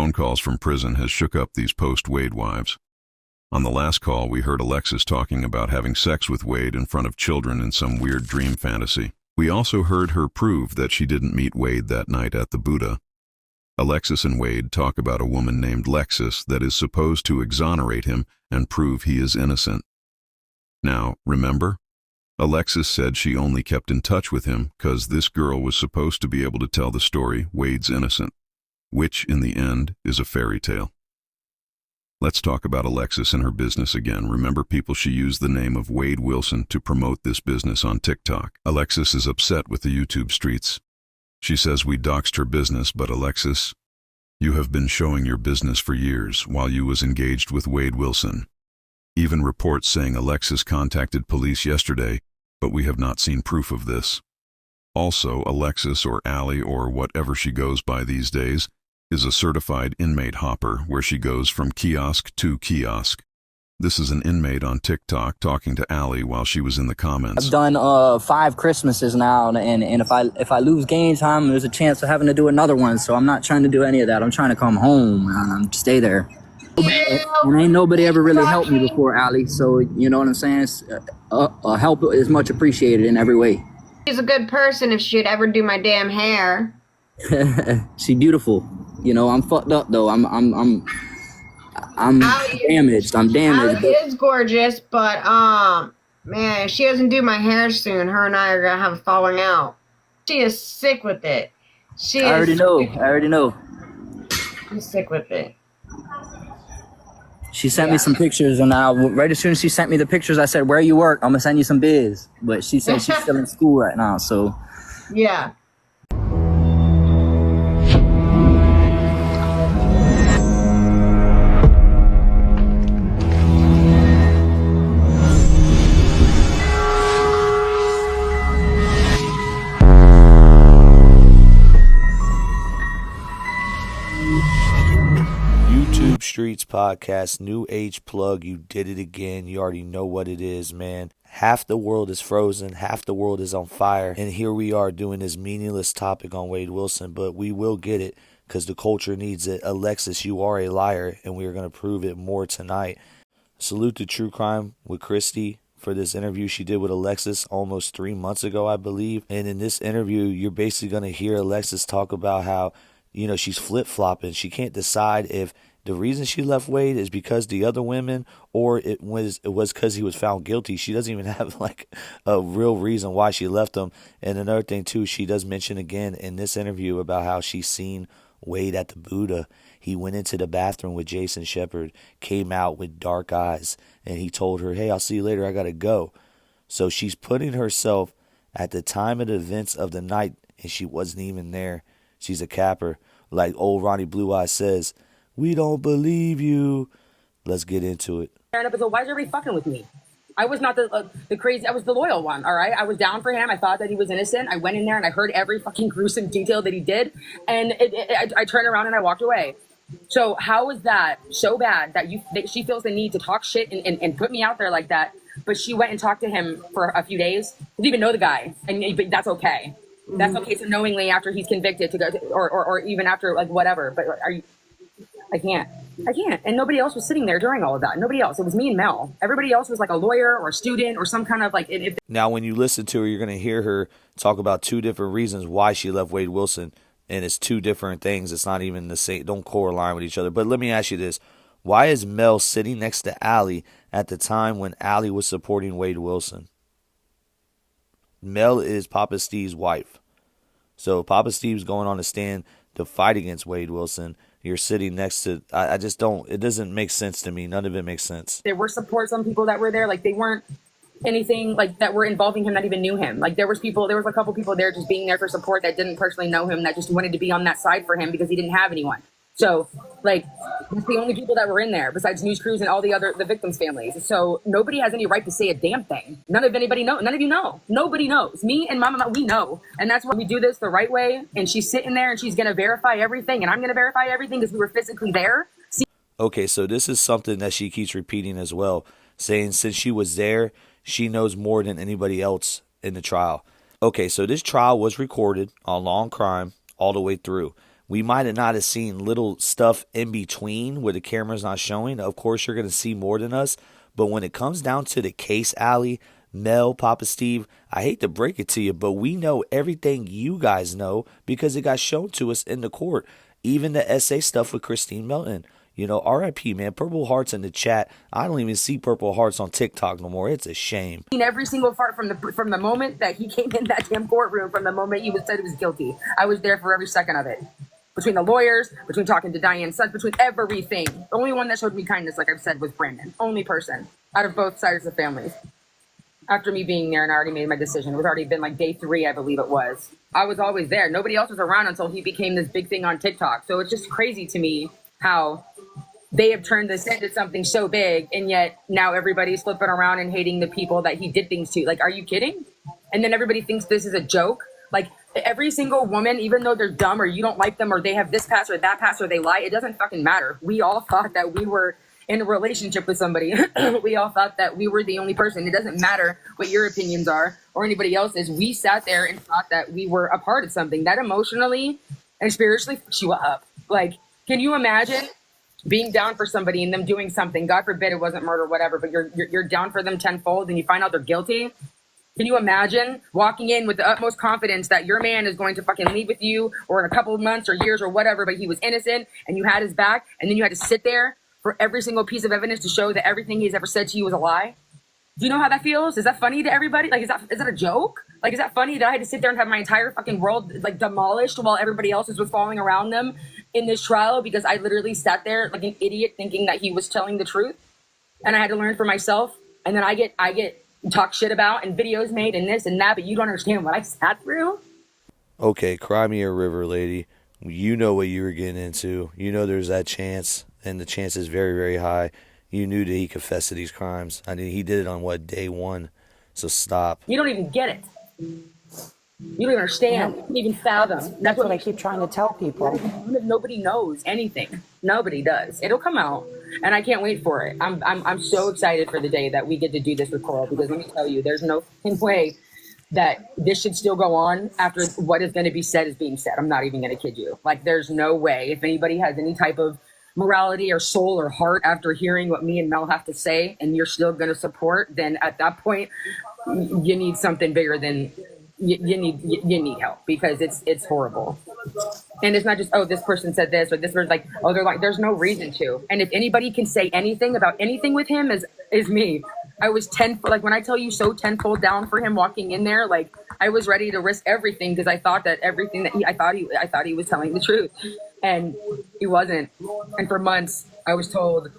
phone calls from prison has shook up these post-Wade wives. On the last call, we heard Alexis talking about having sex with Wade in front of children in some weird dream fantasy. We also heard her prove that she didn't meet Wade that night at the Buddha. Alexis and Wade talk about a woman named Lexis that is supposed to exonerate him and prove he is innocent. Now, remember? Alexis said she only kept in touch with him because this girl was supposed to be able to tell the story Wade's innocent, which, in the end, is a fairy tale. Let's talk about Alexis and her business again. Remember, people, she used the name of Wade Wilson to promote this business on TikTok. Alexis is upset with the YouTube streets. She says we doxed her business, but Alexis, you have been showing your business for years while you was engaged with Wade Wilson. Even reports saying Alexis contacted police yesterday, but we have not seen proof of this. Also, Alexis, or Allie, or whatever she goes by these days, is a certified inmate hopper where she goes from kiosk to kiosk. This is an inmate on TikTok talking to Allie while she was in the comments. I've done 5 Christmases now, and if I lose game time, there's a chance of having to do another one. So I'm not trying to do any of that. I'm trying to come home and stay there. And ain't nobody ever really helped me before, Allie. So you know what I'm saying? Help is much appreciated in every way. She's a good person if she'd ever do my damn hair. She beautiful. You know, I'm fucked up though. I'm damaged. I'm damaged. Allie is gorgeous, but man, if she doesn't do my hair soon, her and I are gonna have a falling out. She is sick with it. I already know. She's sick with it. She sent me some pictures, and right as soon as she sent me the pictures, I said, "Where you work? I'm gonna send you some biz." But she said she's still in school right now, so yeah. Streets podcast, new age plug. You did it again. You already know what it is, man. Half the world is frozen, half the world is on fire, and here we are doing this meaningless topic on Wade Wilson, but we will get it because the culture needs it. Alexis, you are a liar, and we are going to prove it more tonight. Salute to True Crime with Christy for this interview she did with Alexis almost 3 months ago, I believe. And in this interview, you're basically going to hear Alexis talk about how, you know, she's flip-flopping. She can't decide if the reason she left Wade is because the other women, or it was because he was found guilty. She doesn't even have like a real reason why she left him. And another thing too, she does mention again in this interview about how she's seen Wade at the Buddha. He went into the bathroom with Jason Shepard, came out with dark eyes, and he told her, "Hey, I'll see you later. I gotta go." So she's putting herself at the time of the events of the night, and she wasn't even there. She's a capper, like old Ronnie Blue Eyes says. We don't believe you. Let's get into it. Why is everybody fucking with me? I was not the crazy. I was the loyal one. All right. I was down for him. I thought that he was innocent. I went in there and I heard every fucking gruesome detail that he did, and I turned around and I walked away. So how is that so bad that she feels the need to talk shit and put me out there like that? But she went and talked to him for a few days. Didn't even know the guy, and that's okay. That's okay to knowingly after he's convicted to go or even after like whatever. But are you? I can't. And nobody else was sitting there during all of that. Nobody else. It was me and Mel. Everybody else was like a lawyer or a student or some kind of like. Now, when you listen to her, you're going to hear her talk about 2 different reasons why she left Wade Wilson. And it's 2 different things. It's not even the same. Don't correlate with each other. But let me ask you this. Why is Mel sitting next to Allie at the time when Allie was supporting Wade Wilson? Mel is Papa Steve's wife. So Papa Steve's going on the stand to fight against Wade Wilson. You're sitting next to, I just don't, it doesn't make sense to me. None of it makes sense. There were some people that were there, like they weren't anything like that were involving him that even knew him. Like there was a couple people there just being there for support that didn't personally know him, that just wanted to be on that side for him because he didn't have anyone. So like that's the only people that were in there besides news crews and all the victims' families. So nobody has any right to say a damn thing. None of you know. Nobody knows. Me and Mama, we know. And that's why we do this the right way. And she's sitting there and she's going to verify everything. And I'm going to verify everything because we were physically there. Okay, so this is something that she keeps repeating as well, saying since she was there, she knows more than anybody else in the trial. Okay, so this trial was recorded on Law and Crime all the way through. We might have not have seen little stuff in between where the camera's not showing. Of course, you're going to see more than us. But when it comes down to the case, Allie, Mel, Papa Steve, I hate to break it to you, but we know everything you guys know because it got shown to us in the court. Even the essay stuff with Christine Melton. You know, RIP, man. Purple Hearts in the chat. I don't even see Purple Hearts on TikTok no more. It's a shame. Every single part from the moment that he came in that damn courtroom, from the moment he said he was guilty. I was there for every second of it. Between the lawyers, between talking to Diane's son, between everything. The only one that showed me kindness, like I've said, was Brandon. Only person out of both sides of the families. After me being there and I already made my decision. It was already been like day 3, I believe it was. I was always there. Nobody else was around until he became this big thing on TikTok. So it's just crazy to me how they have turned this into something so big, and yet now everybody's flipping around and hating the people that he did things to. Like, are you kidding? And then everybody thinks this is a joke. Like, every single woman, even though they're dumb or you don't like them or they have this past or that past or they lie, it doesn't fucking matter. We all thought that we were in a relationship with somebody. We all thought that we were the only person. It doesn't matter what your opinions are or anybody else's. We sat there and thought that we were a part of something that emotionally and spiritually fucks you up. Like, can you imagine being down for somebody and them doing something? God forbid it wasn't murder, whatever, but you're down for them tenfold and you find out they're guilty. Can you imagine walking in with the utmost confidence that your man is going to fucking leave with you or in a couple of months or years or whatever, but he was innocent and you had his back, and then you had to sit there for every single piece of evidence to show that everything he's ever said to you was a lie? Do you know how that feels? Is that funny to everybody? Like, is that a joke? Like, is that funny that I had to sit there and have my entire fucking world like demolished while everybody else was falling around them in this trial because I literally sat there like an idiot thinking that he was telling the truth, and I had to learn for myself. And then I get talked shit about and videos made and this and that, but you don't understand what I sat through. Okay, cry me a river, lady. You know what you were getting into. You know there's that chance, and the chance is very, very high. You knew that he confessed to these crimes. I mean, he did it on, what, day 1? So stop. You don't even get it. You don't even understand. You don't even fathom. That's what I keep trying to tell people. Nobody knows anything. Nobody does. It'll come out, and I can't wait for it. I'm so excited for the day that we get to do this with Coral, because let me tell you, there's no way that this should still go on after what is going to be said is being said. I'm not even going to kid you. Like, there's no way. If anybody has any type of morality or soul or heart after hearing what me and Mel have to say, and you're still going to support, then at that point, you need something bigger than you need help, because it's horrible. And it's not just, oh, this person said this or this person, like, oh, they're like, there's no reason to. And if anybody can say anything about anything with him is me. I was like, when I tell you so tenfold down for him walking in there, like, I was ready to risk everything because I thought that everything that I thought he was telling the truth, and he wasn't. And for months I was told,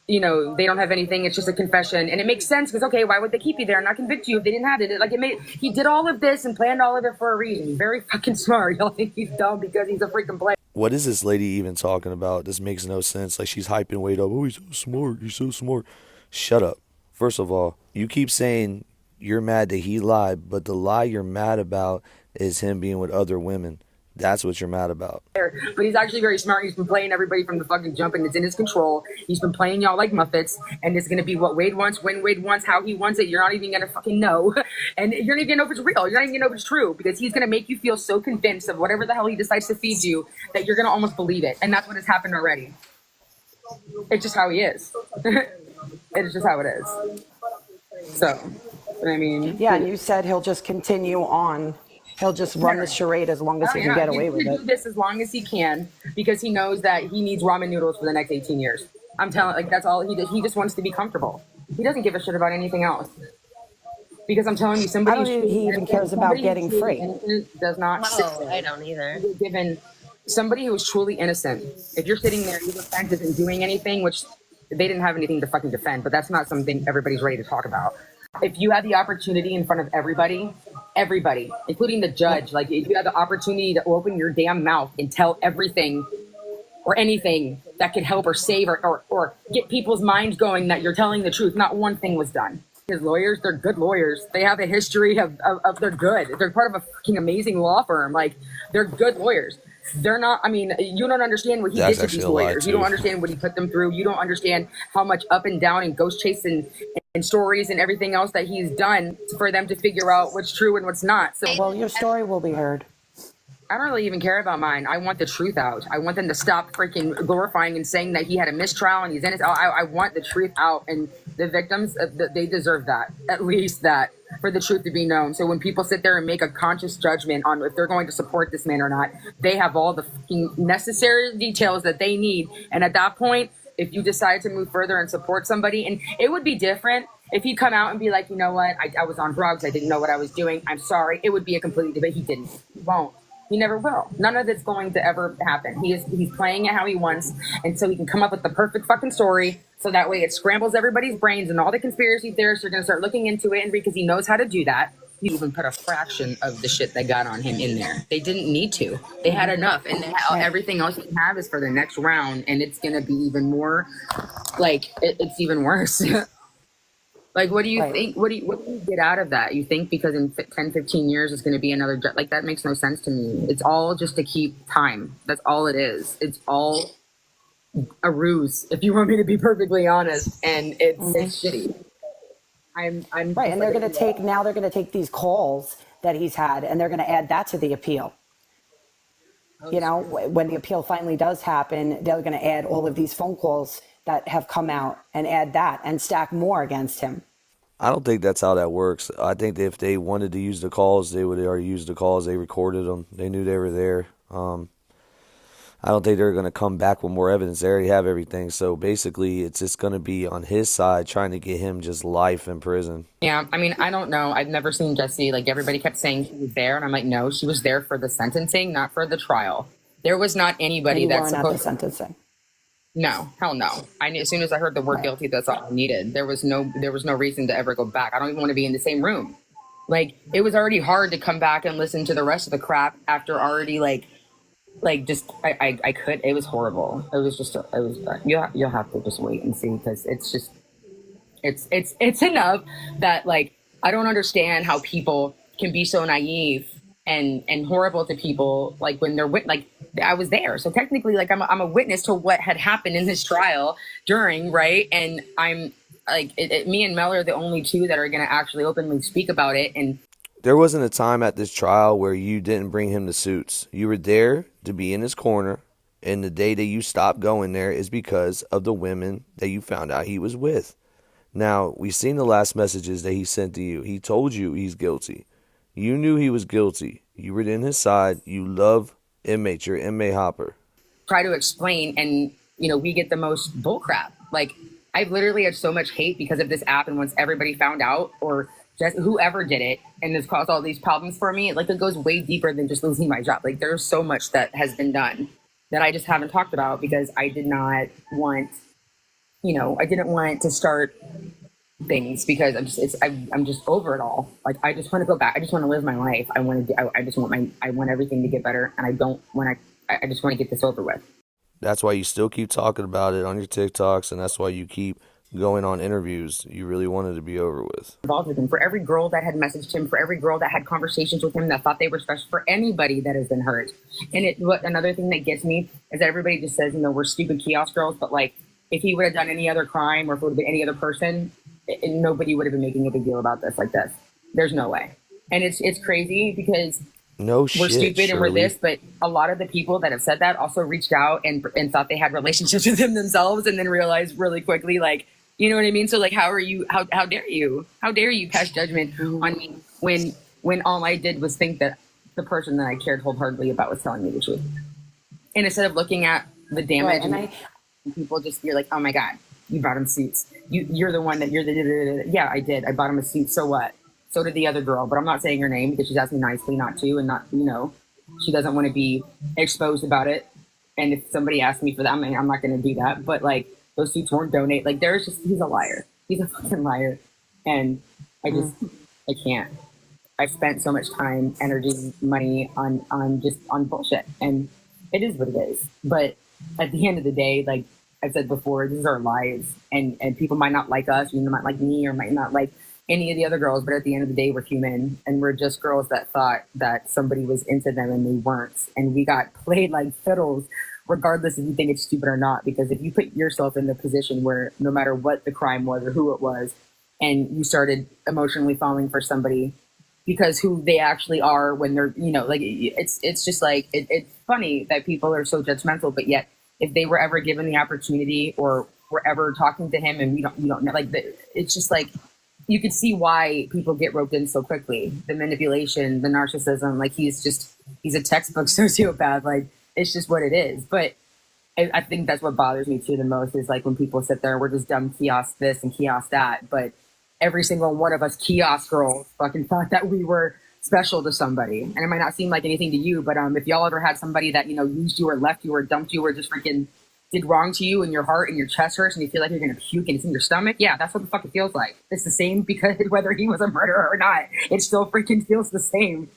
you know, they don't have anything, it's just a confession. And it makes sense, because okay, why would they keep you there and not convict you if they didn't have it? He did all of this and planned all of it for a reason. He's very fucking smart. Y'all think he's dumb because he's a freaking player. What is this lady even talking about? This makes no sense. Like, she's hyping Wade up. Oh, he's so smart. He's so smart. Shut up. First of all, you keep saying you're mad that he lied, but the lie you're mad about is him being with other women. That's what you're mad about. But he's actually very smart. He's been playing everybody from the fucking jump, and it's in his control. He's been playing y'all like Muppets, and it's going to be what Wade wants, when Wade wants, how he wants it. You're not even going to fucking know. And you're not even going to know if it's real. You're not even going to know if it's true, because he's going to make you feel so convinced of whatever the hell he decides to feed you that you're going to almost believe it. And that's what has happened already. It's just how he is. It's just how it is. So, I mean. Yeah, and you said he'll just continue on. He'll just run the charade as long as he can get away with it. Do this as long as he can, because he knows that he needs ramen noodles for the next 18 years. I'm telling, like, that's all he does. He just wants to be comfortable. He doesn't give a shit about anything else. Because I'm telling you, somebody. I don't think he even cares about getting free. Does not. No, I don't either. Given somebody who is truly innocent, if you're sitting there, your defense isn't doing anything, which they didn't have anything to fucking defend, but that's not something everybody's ready to talk about. If you had the opportunity in front of everybody, including the judge, like, if you had the opportunity to open your damn mouth and tell everything or anything that could help or save or get people's minds going that you're telling the truth, not one thing was done. His lawyers, they're good lawyers. They have a history of they're good. They're part of a fucking amazing law firm. Like, they're good lawyers. They're not, I mean, you don't understand what he did to these lawyers. You don't understand what he put them through. You don't understand how much up and down and ghost chase and stories and everything else that he's done for them to figure out what's true and what's not. So, well, your story will be heard. I don't really even care about mine. I want the truth out. I want them to stop freaking glorifying and saying that he had a mistrial and he's innocent. I want the truth out, and the victims, they deserve that. At least that, for the truth to be known. So when people sit there and make a conscious judgment on if they're going to support this man or not, they have all the fucking necessary details that they need. And at that point, if you decide to move further and support somebody, and it would be different if he'd come out and be like, you know what, I was on drugs, I didn't know what I was doing, I'm sorry. It would be a completely different. He didn't. He won't. He never will. None of it's going to ever happen. He's playing it how he wants, and so he can come up with the perfect fucking story, so that way it scrambles everybody's brains, and all the conspiracy theorists are going to start looking into it, and because he knows how to do that, he even put a fraction of the shit that got on him in there. They didn't need to. They had enough, and everything else you have is for the next round, and it's going to be even more, like, it's even worse. Like, what do you think? What do you get out of that? You think because in 10, 15 years it's going to be another, like, that makes no sense to me. It's all just to keep time. That's all it is. It's all a ruse, if you want me to be perfectly honest. And it's shitty. I'm right. And they're going to take these calls that he's had, and they're going to add that to the appeal. You know, when the appeal finally does happen, they're going to add all of these phone calls that have come out and add that and stack more against him. I don't think that's how that works. I think that if they wanted to use the calls, they would have already used the calls. They recorded them. They knew they were there. I don't think they're going to come back with more evidence. They already have everything. So basically, it's just going to be on his side trying to get him just life in prison. Yeah, I mean, I don't know. I've never seen Jesse. Like, everybody kept saying she was there, and I'm like, no, she was there for the sentencing, not for the trial. There was not anybody that's supposed at the sentencing. No, hell no. I knew, as soon as I heard the word guilty, that's all I needed. There was no reason to ever go back. I don't even want to be in the same room. Like, it was already hard to come back and listen to the rest of the crap after already I could. It was horrible. It was just you'll have to just wait and see, because it's just it's enough that, like, I don't understand how people can be so naive and horrible to people, like, when they're like, I was there, so technically, like, I'm a witness to what had happened in this trial during, right? And I'm like, me and Mel are the only two that are going to actually openly speak about it. And there wasn't a time at this trial where you didn't bring him to suits. You were there to be in his corner, and the day that you stopped going there is because of the women that you found out he was with. Now, we've seen the last messages that he sent to you. He told you he's guilty. You knew he was guilty. You were in his side. You love inmates. You're inmate hopper. Try to explain, and, you know, we get the most bullcrap. Like, I've literally had so much hate because of this app, and once everybody found out, or just whoever did it, and it's caused all these problems for me, like, it goes way deeper than just losing my job. Like, there's so much that has been done that I just haven't talked about because I did not want, I didn't want to start things because I'm just over it all. Like, I just want to go back. I just want to live my life. I want everything to get better, and I just want to get this over with. That's why you still keep talking about it on your TikToks, and that's why you keep going on interviews. You really wanted to be over with. Involved with him, for every girl that had messaged him, for every girl that had conversations with him that thought they were special, for anybody that has been hurt. And another thing that gets me is that everybody just says, we're stupid kiosk girls, but, like, if he would have done any other crime, or if it would have been any other person, nobody would have been making a big deal about this like this. There's no way. And it's crazy because we're stupid, Shirley, and we're this, but a lot of the people that have said that also reached out and thought they had relationships with him themselves, and then realized really quickly, like, you know what I mean? So, like, how dare you pass judgment on me when all I did was think that the person that I cared wholeheartedly about was telling me the truth. And instead of looking at the damage, right, and people just be like, oh my God, you bought him suits. You're the one that you're the, yeah, I did. I bought him a suit. So what? So did the other girl, but I'm not saying her name because she's asked me nicely not to, and not, she doesn't want to be exposed about it. And if somebody asked me for that, I'm not going to do that. But, like, those suits weren't donated. Like, he's a liar. He's a fucking liar. And I can't. I've spent so much time, energy, money on bullshit. And it is what it is. But at the end of the day, like I've said before, this is our lives. And people might not like us, might like me, or might not like any of the other girls. But at the end of the day, we're human. And we're just girls that thought that somebody was into them and they weren't. And we got played like fiddles, regardless if you think it's stupid or not, because if you put yourself in the position where no matter what the crime was or who it was, and you started emotionally falling for somebody because who they actually are when they're, like it's just like it's funny that people are so judgmental, but yet if they were ever given the opportunity or were ever talking to him and we don't know, like it's just like you could see why people get roped in so quickly. The manipulation, the narcissism, like he's a textbook sociopath. Like it's just what it is. But I think that's what bothers me too the most is like when people sit there, we're just dumb kiosk this and kiosk that, but every single one of us kiosk girls fucking thought that we were special to somebody. And it might not seem like anything to you, but if y'all ever had somebody that, used you or left you or dumped you or just freaking did wrong to you and your heart and your chest hurts and you feel like you're going to puke and it's in your stomach, yeah, that's what the fuck it feels like. It's the same because whether he was a murderer or not, it still freaking feels the same.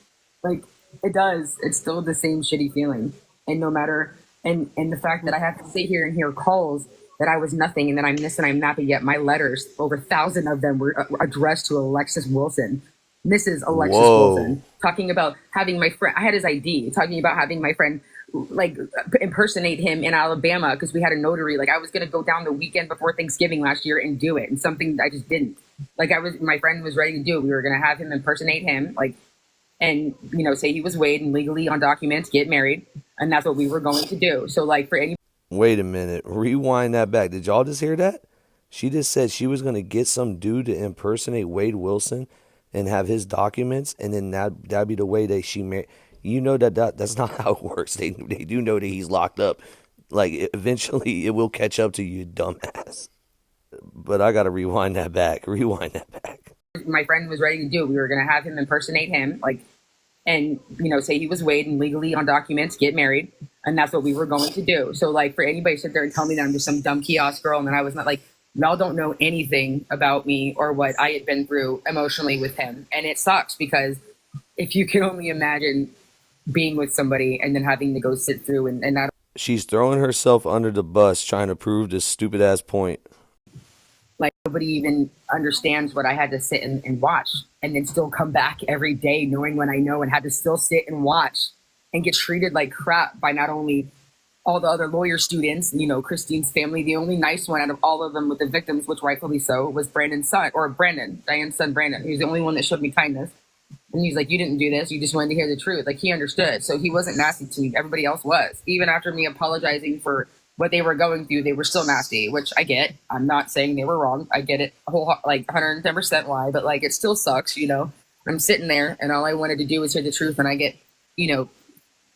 Like, it does. It's still the same shitty feeling. And no matter, and the fact that I have to sit here and hear calls that I was nothing and that I'm this and I'm that, but yet my letters, over 1,000 of them were addressed to Alexis Wilson, Mrs. Alexis Wilson, talking about having my friend, I had his ID, talking about having my friend like impersonate him in Alabama because we had a notary. Like I was going to go down the weekend before Thanksgiving last year and do it. And something I just didn't. Like my friend was ready to do it. We were going to have him impersonate him, like, and, say he was Wade and legally on documents, get married. And that's what we were going to do. So like for any. Wait a minute. Rewind that back. Did y'all just hear that? She just said she was going to get some dude to impersonate Wade Wilson and have his documents. And then that'd be the way that she married. You know that's not how it works. They do know that he's locked up. Like, eventually it will catch up to you, dumbass. But I got to rewind that back. My friend was ready to do it. We were going to have him impersonate him, like, and, say he was Wade and legally on documents, get married. And that's what we were going to do. So, like, for anybody to sit there and tell me that I'm just some dumb kiosk girl and that I was not, like, y'all don't know anything about me or what I had been through emotionally with him. And it sucks because if you can only imagine being with somebody and then having to go sit through and not. She's throwing herself under the bus trying to prove this stupid ass point. Like nobody even understands what I had to sit and watch and then still come back every day knowing what I know and had to still sit and watch and get treated like crap by not only all the other lawyer students, Christine's family. The only nice one out of all of them with the victims, which rightfully so, was Diane's son, Brandon. He was the only one that showed me kindness. And he's like, you didn't do this. You just wanted to hear the truth. Like, he understood. So he wasn't nasty to me. Everybody else was. Even after me apologizing for what they were going through, they were still nasty, which I get. I'm not saying they were wrong. I get it. 110% why. But, like, it still sucks, I'm sitting there, and all I wanted to do was hear the truth. And I get,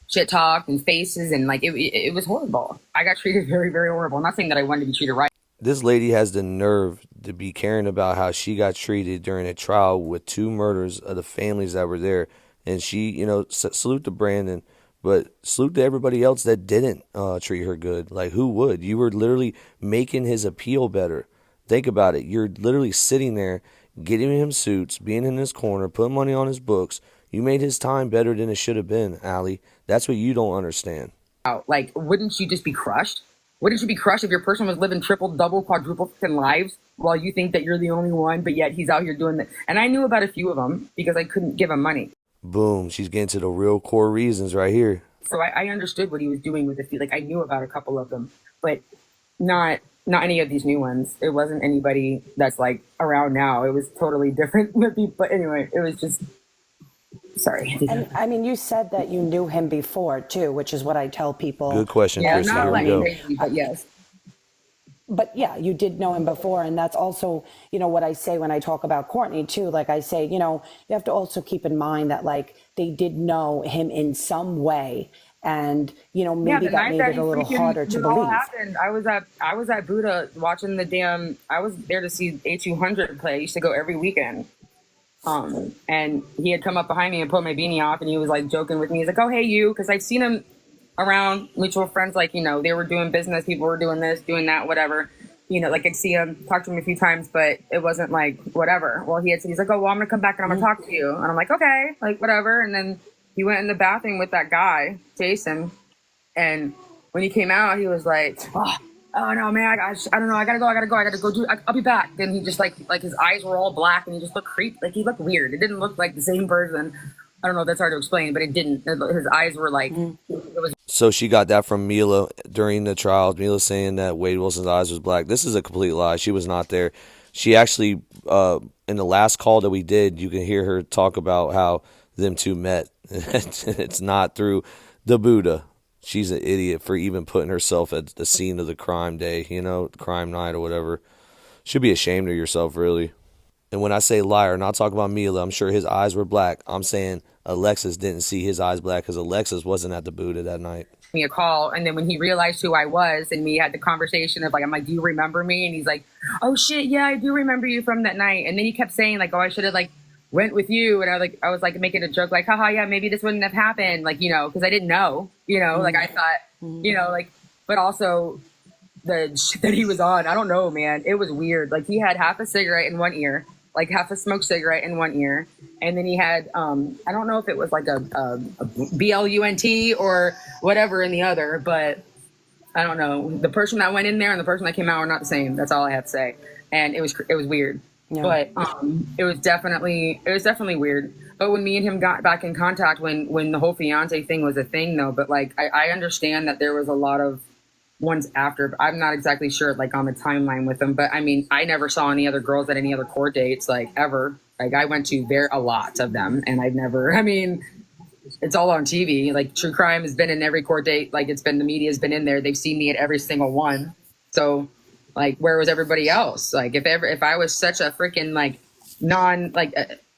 shit talked and faces. And, like, it was horrible. I got treated very, very horrible. I'm not saying that I wanted to be treated right. This lady has the nerve to be caring about how she got treated during a trial with 2 murders of the families that were there. And she, salute to Brandon, but salute to everybody else that didn't treat her good. Like, who would? You were literally making his appeal better. Think about it. You're literally sitting there, getting him suits, being in his corner, putting money on his books. You made his time better than it should have been, Allie. That's what you don't understand. Like, wouldn't you just be crushed? Wouldn't you be crushed if your person was living triple, double, quadruple fucking lives while you think that you're the only one, but yet he's out here doing that? And I knew about a few of them because I couldn't give him money. Boom. She's getting to the real core reasons right here. So I understood what he was doing with the fee. Like, I knew about a couple of them, but not any of these new ones. It wasn't anybody that's, like, around now. It was totally different. But anyway, it was just... Sorry. And I mean, you said that you knew him before too, which is what I tell people. Good question, yeah, Kristen. not Here we like crazy, but yes. But yeah, you did know him before. And that's also, what I say when I talk about Courtney too. Like I say, you have to also keep in mind that like they did know him in some way. And, maybe that made it a little harder to believe. Happened. I was at Buddha watching I was there to see A200 play. I used to go every weekend. And he had come up behind me and put my beanie off and he was like joking with me. He's like, oh, hey, you, because I've seen him around mutual friends. Like, they were doing business. People were doing this, doing that, whatever. Like I'd see him, talk to him a few times, but it wasn't like whatever. Well, he's like, oh, well, I'm going to come back and I'm going to talk to you. And I'm like, okay, like whatever. And then he went in the bathroom with that guy, Jason. And when he came out, he was like, oh no, man, I don't know. I gotta go. I'll be back. Then he just like his eyes were all black and he just looked like he looked weird. It didn't look like the same person. I don't know if that's hard to explain, but it didn't. His eyes were like, it was. So she got that from Mila during the trial. Mila saying that Wade Wilson's eyes was black. This is a complete lie. She was not there. She actually, in the last call that we did, you can hear her talk about how them two met. It's not through the Buddha. She's an idiot for even putting herself at the scene of the crime day, crime night or whatever. Should be ashamed of yourself, really. And when I say liar, I'm not talking about Mila. I'm sure his eyes were black. I'm saying Alexis didn't see his eyes black because Alexis wasn't at the Buddha that night. Me a call, and then when he realized who I was, and we had the conversation of like, I'm like, do you remember me? And he's like, oh shit, yeah, I do remember you from that night. And then he kept saying like, oh, I should have like went with you. And I was like making a joke like, haha, yeah, maybe this wouldn't have happened, like, because I didn't know, like I thought, like, but also the shit that he was on, I don't know, man, it was weird. Like he had half a cigarette in one ear, like half a smoked cigarette in one ear, and then he had I don't know if it was like a BLUNT or whatever in the other, but I don't know. The person that went in there and the person that came out are not the same. That's all I have to say. And it was weird. Yeah. But it was definitely weird. But when me and him got back in contact, when the whole fiance thing was a thing, though, but like I understand that there was a lot of ones after, but I'm not exactly sure like on the timeline with them. But I mean, I never saw any other girls at any other court dates, like ever. Like I went to a lot of them, and it's all on TV. Like true crime has been in every court date. Like the media's been in there. They've seen me at every single one. So like, where was everybody else? Like if I was such a freaking like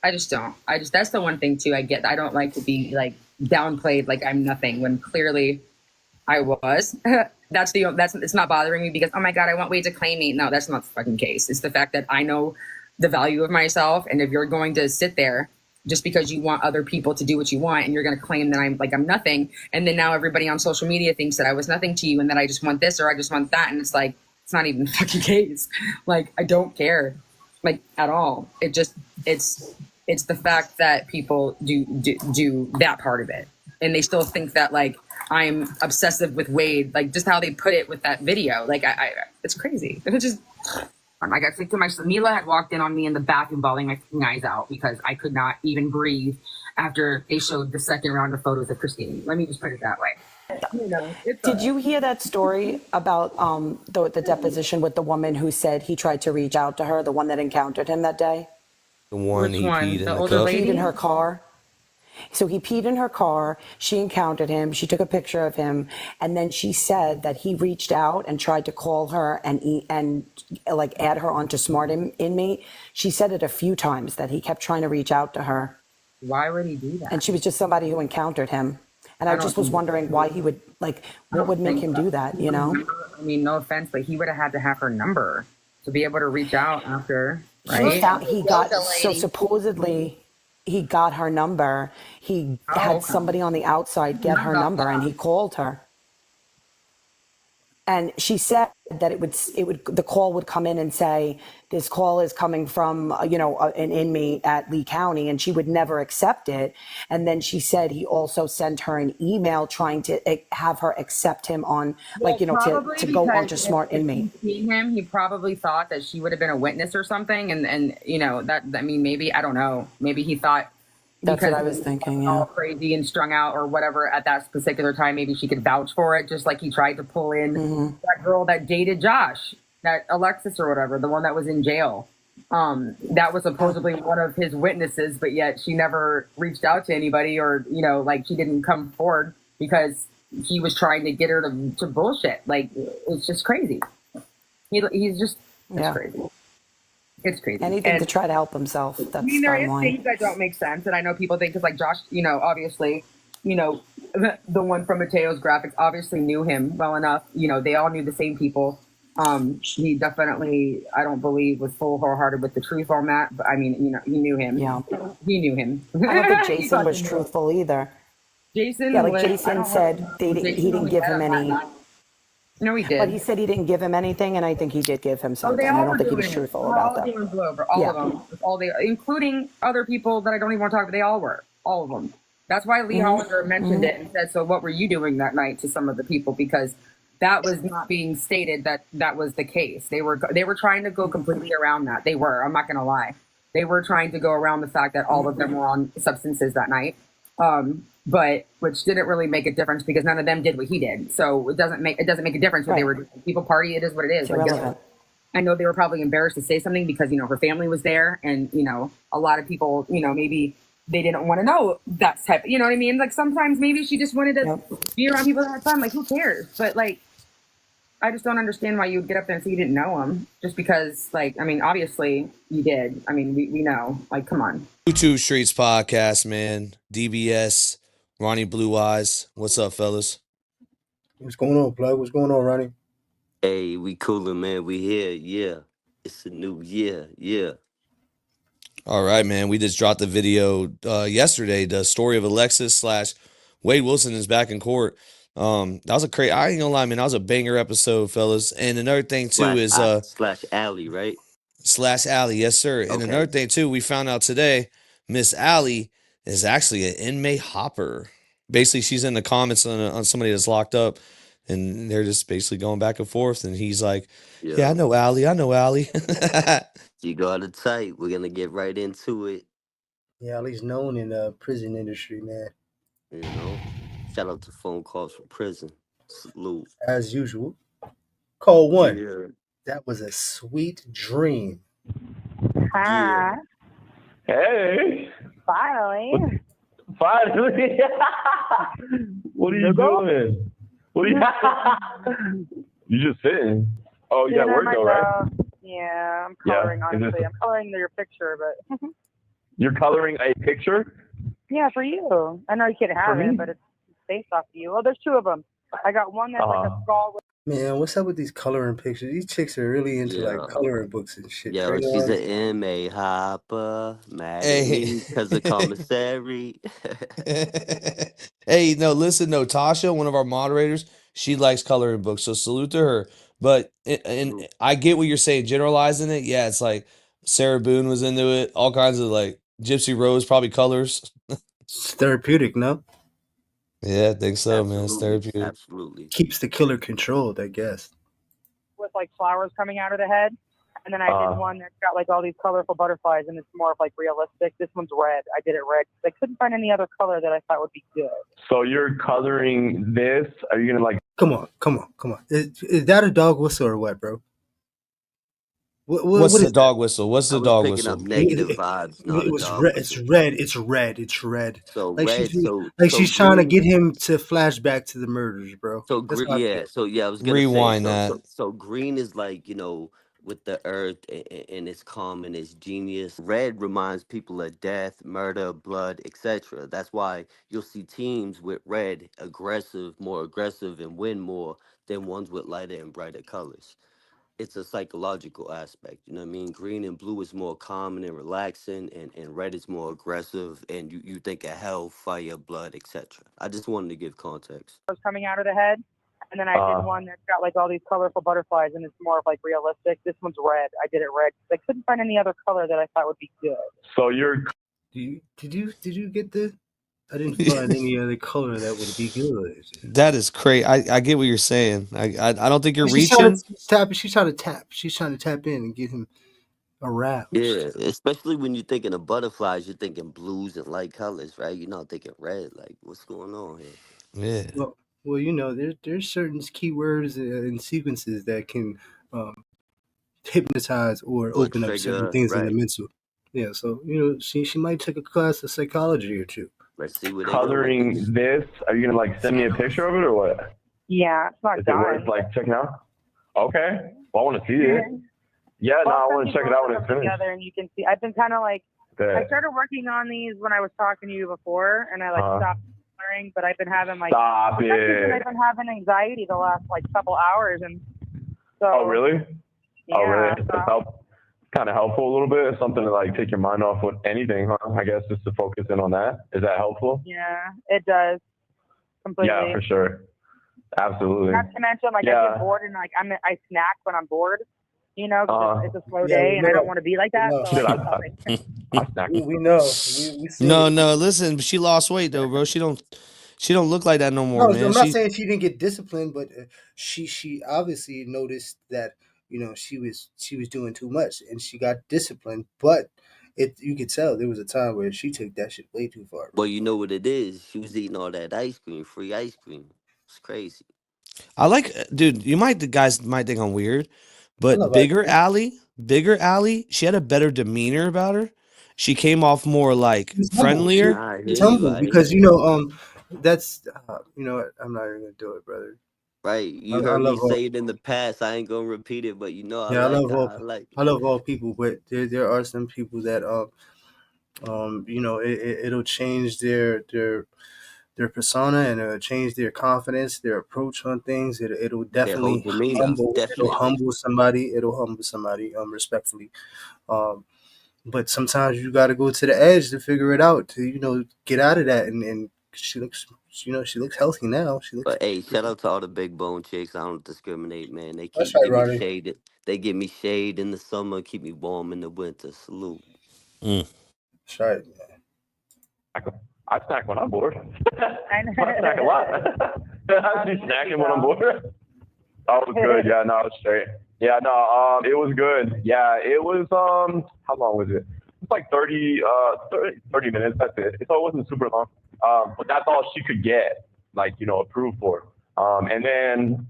that's the one thing too. I don't like to be like downplayed. Like I'm nothing when clearly I was. It's not bothering me because, oh my God, I want Wade to claim me. No, that's not the fucking case. It's the fact that I know the value of myself. And if you're going to sit there just because you want other people to do what you want and you're going to claim that I'm nothing. And then now everybody on social media thinks that I was nothing to you and that I just want this or I just want that. And it's like, it's not even the fucking case. Like, I don't care, like at all. It's the fact that people do that part of it. And they still think that like, I'm obsessive with Wade, like just how they put it with that video. Like it's crazy. It was just, I got sick to my, Mila had walked in on me in the bathroom bawling my eyes out because I could not even breathe after they showed the second round of photos of Christine. Let me just put it that way. Did you hear that story about the deposition with the woman who said he tried to reach out to her, the one that encountered him that day? The one he peed in the cup? Peed in her car. So he peed in her car. She encountered him. She took a picture of him. And then she said that he reached out and tried to call her and like add her onto Smart Inmate. She said it a few times that he kept trying to reach out to her. Why would he do that? And she was just somebody who encountered him. And I just was wondering why he would, like, what would make him do that, I mean, no offense, but he would have had to have her number to be able to reach out after, right? So supposedly he got her number. He had somebody on the outside get her number, and he called her. And she said that the call would come in and say, this call is coming from, an inmate at Lee County, and she would never accept it. And then she said he also sent her an email trying to have her accept him on, to go onto Smart Inmate. He probably thought that she would have been a witness or something. And maybe, I don't know, maybe he thought, that's what I was thinking, all crazy and strung out or whatever at that particular time, maybe she could vouch for it, just like he tried to pull in that girl that dated Josh, that Alexis or whatever, the one that was in jail. That was supposedly one of his witnesses, but yet she never reached out to anybody or, she didn't come forward because he was trying to get her to bullshit. Like, it's just crazy. He's just crazy. It's crazy. Anything to try to help himself. That's there is things that don't make sense. And I know people think, because like Josh, obviously, the one from Mateo's graphics obviously knew him well enough. They all knew the same people. He definitely, I don't believe, was full wholehearted with the truth on that. But I mean, he knew him. Yeah. He knew him. I don't think Jason was truthful either. Jason? Yeah, like Jason said he didn't give him any. No, he did. But he said he didn't give him anything, and I think he did give him something. I don't think he was truthful about that. All of them, including other people that I don't even want to talk about. They all were, all of them. That's why Lee Hollander mentioned it and said, "So what were you doing that night?" to some of the people, because that was not being stated that was the case. They were trying to go completely around that. They were. I'm not going to lie. They were trying to go around the fact that all of them were on substances that night. But which didn't really make a difference because none of them did what he did. So it doesn't make a difference what they were doing. People party, it is what it is. I know they were probably embarrassed to say something because, her family was there and, a lot of people, maybe they didn't want to know that type, you know what I mean? Like sometimes maybe she just wanted to be around people that had fun. Like who cares? But like, I just don't understand why you would get up there and say you didn't know him just because obviously you did. We know, like, come on. Two Streets podcast, man. DBS, Ronnie Blue Eyes. What's up, fellas? What's going on, Plug? What's going on, Ronnie? Hey, we coolin', man. We here, yeah. It's a new year, yeah. All right, man. We just dropped the video yesterday. The story of Alexis / Wade Wilson is back in court. That was a crazy. I ain't gonna lie, man. That was a banger episode, fellas. And another thing too is slash Alley, right? / Alley, yes, sir. And another thing too, we found out today, Miss Alley is actually an inmate hopper. Basically, she's in the comments on somebody that's locked up. And they're just basically going back and forth. And he's like, yeah, I know Allie. You got it tight. We're going to get right into it. Yeah, Allie's known in the prison industry, man. Shout out to phone calls from prison. Salute. As usual. Call one. Yeah. That was a sweet dream. Hi. Hey. Finally. Finally. What are you doing? What are you? You just sitting. Oh, you got work though, right? Yeah, I'm coloring. Honestly, I'm coloring your picture, but you're coloring a picture? Yeah, for you. I know you can't have it, but it's based off of you. Well, there's two of them. I got one that's like a skull with. Man, what's up with these coloring pictures? These chicks are really into like coloring books and shit. Yeah, she's an inmate hopper. Mad at me because of commissary. Hey, listen, Tasha, one of our moderators, she likes coloring books, so salute to her. But and I get what you're saying, generalizing it. Yeah, it's like Sarah Boone was into it. All kinds of like Gypsy Rose probably colors. It's therapeutic, no? Yeah, I think so, man. It's therapeutic. Absolutely. Keeps the killer controlled, I guess. With like flowers coming out of the head. And then I did one that's got like all these colorful butterflies and it's more of like realistic. This one's red. I did it red. I couldn't find any other color that I thought would be good. So you're coloring this? Are you gonna like Come on. Is that a dog whistle or what, bro? What's the dog whistle? What's the dog whistle? Up negative vibes. It's red. So like red. She's trying to get him to flash back to the murders, bro. So I was gonna rewind say, that. So green is like with the earth and its calm and its genius. Red reminds people of death, murder, blood, etc. That's why you'll see teams with red more aggressive, and win more than ones with lighter and brighter colors. It's a psychological aspect, you know what I mean? Green and blue is more calming and relaxing, and red is more aggressive, and you think of hell, fire, blood, etc. I just wanted to give context. Coming out of the head, and then I did one that's got like all these colorful butterflies, and it's more of like realistic. This one's red. I did it red. I couldn't find any other color that I thought would be good. So you're. Did you get the? I didn't find any other color that would be good. That is crazy. I get what you're saying. I don't think you're reaching. She's trying to tap in and get him aroused. Yeah, especially when you're thinking of butterflies, you're thinking blues and light colors, right? You're not thinking red. Like, what's going on here? Yeah. Well, there's certain keywords and sequences that can hypnotize or open up certain things in the mental. Yeah, so she might take a class of psychology or two. Let's see what coloring this. Are you gonna like send me a picture of it or what? Yeah, it's not done. Is it worth like checking out? Okay, well, I want to see it. Yeah, I want to check it out when it's finished. And you can see. I've been kind of like. I started working on these when I was talking to you before, and I stopped coloring. But I've been having like. Stop it. I've been having anxiety the last like couple hours, and so. Oh really? Yeah, oh really? That's kind of helpful a little bit. It's something to like take your mind off with anything, huh? I guess just to focus in on that. Is that helpful? Yeah, it does. Completely. Yeah, for sure. Absolutely. Not to mention, like I get bored and like I snack when I'm bored. Cause it's a slow day and I don't want to be like that. We know. We see no. Listen, she lost weight though, bro. She don't look like that no more, man. I'm not saying she didn't get disciplined, but she obviously noticed that she was doing too much and she got disciplined. But you could tell there was a time where she took that shit way too far. Well, you know what it is. She was eating all that ice cream, free ice cream. It's crazy. I like, dude. The guys might think I'm weird, But love Bigger Allie, she had a better demeanor about her. She came off more like He's humble. friendlier. Nah, I hear He's you. humble I hear because you. that's you know what? I'm not even gonna do it, brother. Right. I, You I heard me love all. say it in the past. I ain't gonna repeat it, but I Yeah, like that. I like I it. love all people, but there are some people that it'll change their persona and it'll change their confidence, their approach on things. It'll Their whole definitely demeanor, humble. It'll definitely. humble somebody. It'll humble somebody respectfully. Um, but sometimes you got to go to the edge to figure it out to get out of that. And she looks she looks healthy now. She looks. But hey, shout out to all the big bone chicks. I don't discriminate, man. They That's keep right, give me Ronnie. shade. They give me shade in the summer, keep me warm in the winter. Salute. Mm. That's right. I snack when I'm bored. I know. I snack a lot. I be snacking when I'm bored. Oh, it was good. Yeah, no, it was straight. Yeah, no, it was good. Yeah, it was, how long was it? It's like 30 minutes. That's it. So it wasn't super long. But that's all she could get, like, approved for. And then,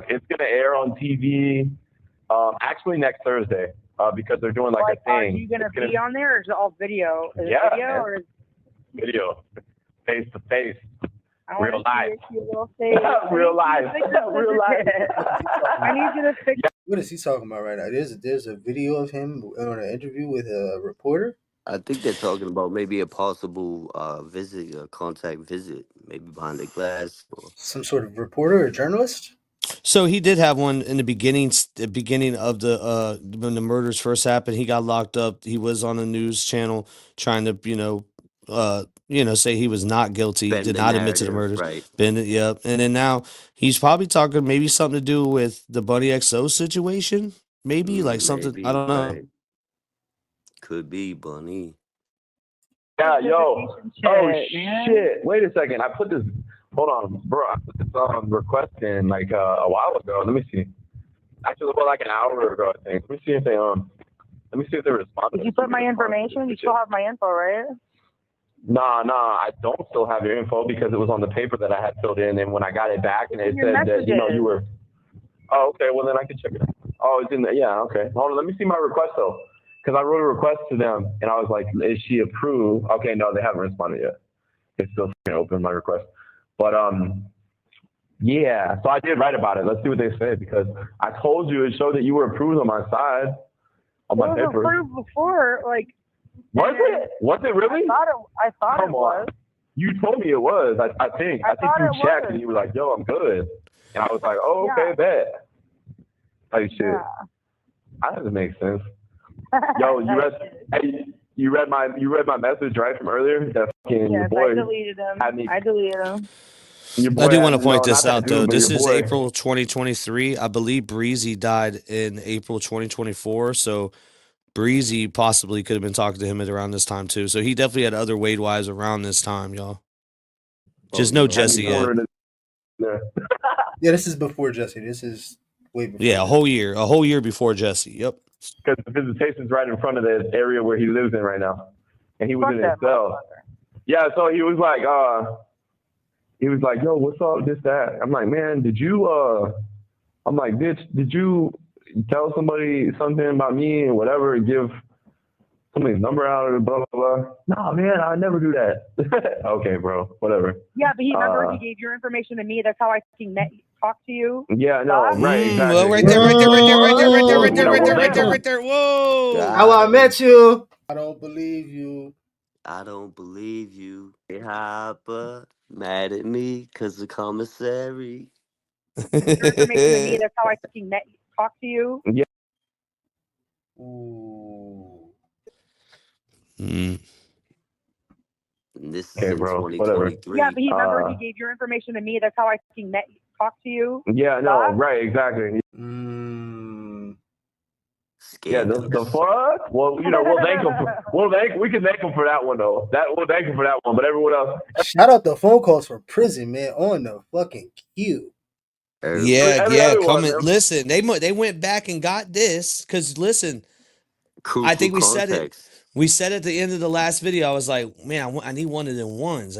it's going to air on TV, actually next Thursday, because they're doing like a thing. Are you going to be on there, or is it all video? Is it video, man. or is Video, face to face, I wanna real see life, your cute little face. real life, real life. I need you to fix. What is he talking about right now? There's a video of him on an interview with a reporter. I think they're talking about maybe a possible visit, a contact visit, maybe behind the glass. Some sort of reporter or journalist. So he did have one in the beginning of the when the murders first happened. He got locked up. He was on a news channel trying to say he was not guilty, Bend did the not admit to the narrative, murders. right? Been it, yep. And then now he's probably talking maybe something to do with the Bunny XO situation. Maybe like something I Maybe, don't know. right? Could be Bunny. Yeah, yo. Shit, man. Shit. Wait a second. I put this. Hold on, bro. I put this request in like a while ago. Let me see. Actually, like an hour ago, I think. Let me see if they Let me see if they responded. Did you put my information? You still have my info, right? Nah. I don't still have your info because it was on the paper that I had filled in, and when I got it back, and it said that you were. Oh, okay. Well, then I can check it out. Oh, it's in there. Yeah. Okay. Hold on. Let me see my request though, because I wrote a request to them, and I was like, "Is she approved?" Okay. No, they haven't responded yet. It's still open, my request. But yeah. So I did write about it. Let's see what they say, because I told you it showed that you were approved on my side, on my paper. Approved before, like. Was it? Was it really? I thought Come it was. on. You told me it was. I think you checked and you were like, "Yo, I'm good," and I was like, "Oh, okay, bet." Like shit. Yeah. That doesn't make sense. Yo, you read my message right from earlier. That fucking your boy I deleted them. I deleted them. I do want to point this out though. This is April 2023. I believe Breezy died in April 2024. So Breezy possibly could have been talking to him at around this time too. So he definitely had other Wade wives around this time, y'all. Just no Jesse yet. Yeah, this is before Jesse. This is way before. Yeah, a whole year before Jesse. Yep. Because the visitation's right in front of the area where he lives in right now, and he was in his cell. Yeah, so he was like, "Yo, what's up? This, that." I'm like, "Man, did you?" I'm like, "Bitch, did you tell somebody something about me and whatever, and give somebody's number out or blah, blah, blah?" "Nah, man, I never do that." Okay, bro, whatever. Yeah, but he remember he gave your information to me. That's how I fucking talked to you. Yeah, no, right, exactly. Well, right there. Whoa. How I met you. I don't believe you. I don't believe you. Hey, Hopper, mad at me because the commissary. Your information to me. That's how I fucking talked to you. Yeah. Ooh. And this is Okay, in bro, 2023. Yeah, but he remember he gave your information to me. That's how I fucking talked to you. Yeah, no, right, exactly. Yeah, the fuck? Well, we'll thank him. We can thank him for that one though. We'll thank him for that one. But everyone else, shout out the phone calls for prison, man, on the fucking queue. Yeah. Coming. Listen, they went back and got this because listen, crucial I think we context. said it. We said at the end of the last video, I was like, man, I need one of them ones.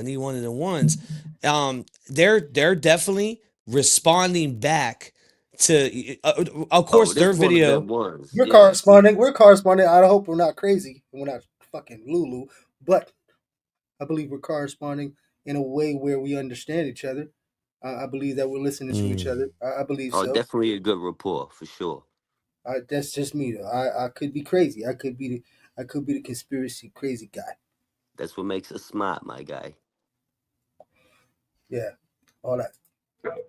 They're definitely responding back to of Oh, course this their is one of video. them ones. We're Yeah. corresponding. We're corresponding. I hope we're not crazy and we're not fucking Lulu, but I believe we're corresponding in a way where we understand each other. I believe that we're listening to each other. I believe Oh, so. definitely a good rapport for sure. That's just me though. I could be crazy. I could be the conspiracy crazy guy. That's what makes us smart, my guy. Yeah, all that.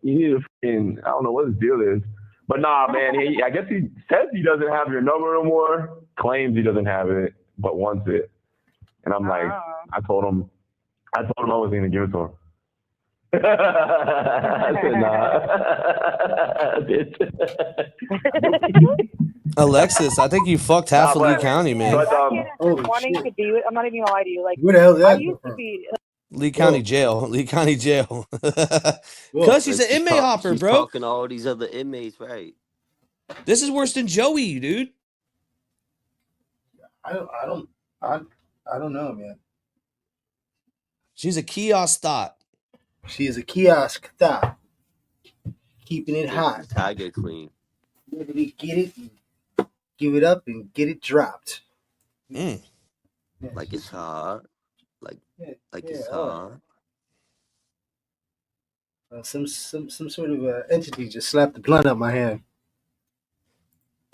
You need a fucking, I don't know what his deal is. But nah, man, I guess he says he doesn't have your number no more, claims he doesn't have it, but wants it. And I'm like, I told him I wasn't going to give it to him. I said, nah. Alexis, I think you fucked half of Lee County, man. But, wanting to be with, I'm not even going to lie to you. Like, Where the hell did I that used come to be. Lee County Jail. Lee County Jail. Because she's an inmate hopper, she's bro. talking to all these other inmates, right? This is worse than Joey, dude. I don't know, man. She's a kiosk thought. She is a kiosk thought, keeping it hot. Tiger clean. Literally get it, give it up, and get it dropped. Mm. Yeah, Like it's hard. Like it's all hard. right. Some sort of entity just slapped the blunt out my hand.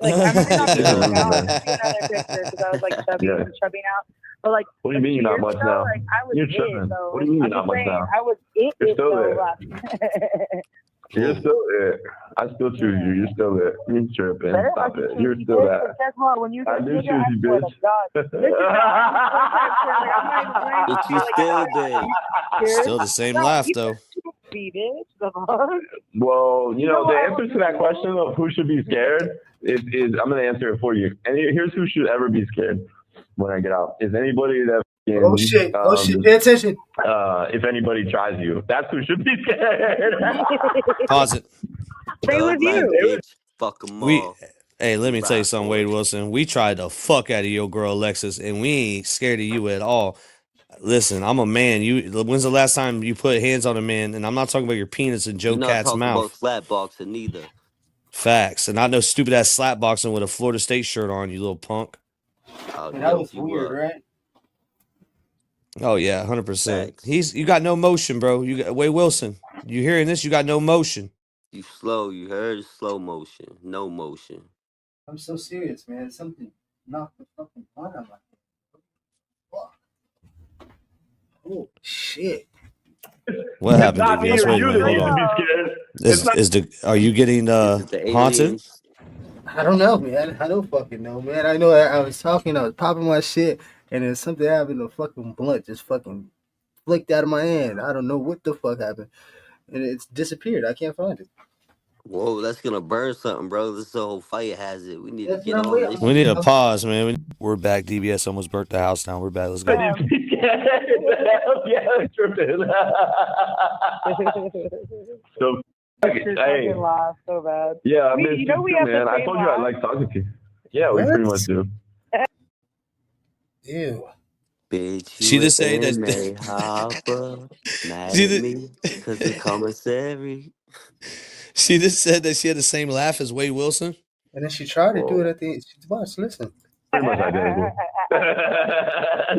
Like, I'm really not being now. I just see another picture because I was like chubby and chubby now. But like, what do you mean you're not much ago, now? like, I was You're it, tripping. so What do you mean I'm you're not just much saying, now? I was it. You're still there. left. You're still it. I still choose you. You're still it. You're tripping. Better Stop not it. choose You're you, still bitch, that. but guess what? When you I get do nigga, choose I you, swear to bitch. God. Listen, But you still there. Still the same laugh, though. Be bitch. Well, you know, the answer to that question of who should be scared is I'm going to answer it for you. And here's who should ever be scared when I get out. Is anybody that Oh shit! Pay attention. If anybody tries you, that's who should be scared. Pause it. Stay with you. Bitch. Fuck them all. Hey, let me tell you Ride something, for Wade it. Wilson. We tried the fuck out of your girl Alexis, and we ain't scared of you at all. Listen, I'm a man. When's the last time you put hands on a man? And I'm not talking about your penis in Joe We're not Cat's talking mouth. about slap boxing either. Facts. And not no stupid ass slap boxing with a Florida State shirt on, you little punk. And that was weird, right? Oh yeah, 100%. Facts. You got no motion, bro. You got Wade Wilson. You hearing this? You got no motion. You slow. You heard slow motion. No motion. I'm so serious, man. Something knocked the fucking blunt out my head. Fuck. Oh shit! What happened, Not me DBS? or Wait a you minute, that hold needs to on. be scared. Are you getting Is it the haunted? aliens? I don't know, man. I don't fucking know, man. I know I was talking, I was popping my shit, and then something happened. The fucking blunt just fucking flicked out of my hand. I don't know what the fuck happened, and it's disappeared. I can't find it. Whoa, that's gonna burn something, bro. This whole fire hazard. We need That's to get what I'm on waiting. this. We need a pause, man. We're back. DBS almost burnt the house down. We're back. Let's go. Yeah, tripping. So, hey, Laugh so bad. yeah, I miss You know we too, have the man. I same told you I laugh. like talking to you. Yeah, we What? pretty much do. Ew. Bitch, She you just say an that. inmate hopper. Mad She at just, me because the commissary. she just said that she had the same laugh as Wade Wilson. And then she tried to do Whoa. it at the. Watch, listen. Pretty much identical.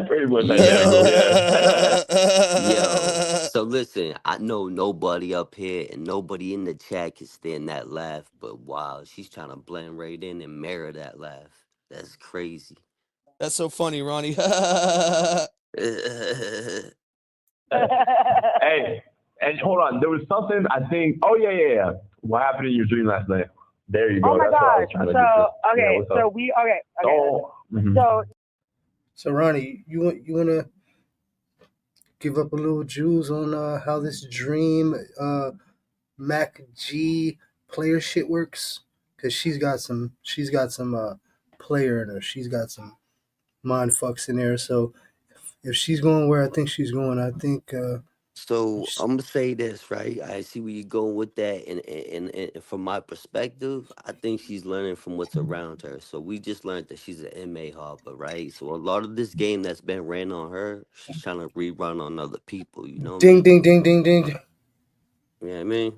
Pretty much identical, yeah. Yo, so listen, I know nobody up here and nobody in the chat can stand that laugh, but wow, she's trying to blend right in and mirror that laugh. That's crazy. That's so funny, Ronnie. Hey, and hold on. There was something I think. Oh yeah. What happened in your dream last night? There you go. Oh my That's what I was gosh. trying to So get to. okay, Yeah, what's so up? we okay. Oh, mhm. So Ronnie, you wanna give up a little juice on how this dream Mac G player shit works? Cause she's got some player in her. She's got some mind fucks in there. So if she's going where I think she's going, I think So I'm gonna say this, right? I see where you're going with that, and from my perspective, I think she's learning from what's around her. So we just learned that she's an inmate hopper, right? So a lot of this game that's been ran on her, she's trying to rerun on other people. You know what I ding mean? ding ding ding ding. You know what I mean?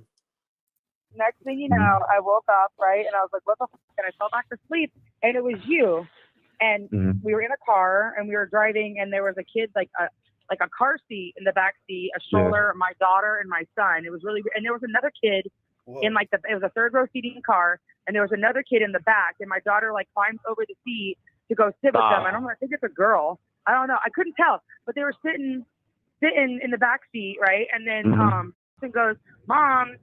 next thing you know, I woke up, right? And I was like, what the fuck? And I fell back to sleep. And it was you. And we were in a car and we were driving and there was a kid, like a car seat in the back seat, a stroller, my daughter and my son. It was really, and there was another kid in like it was a third row seating car. And there was another kid in the back and my daughter like climbed over the seat to go sit with them. I think it's a girl. I don't know. I couldn't tell, but they were sitting in the back seat, right? And then and goes, Mom,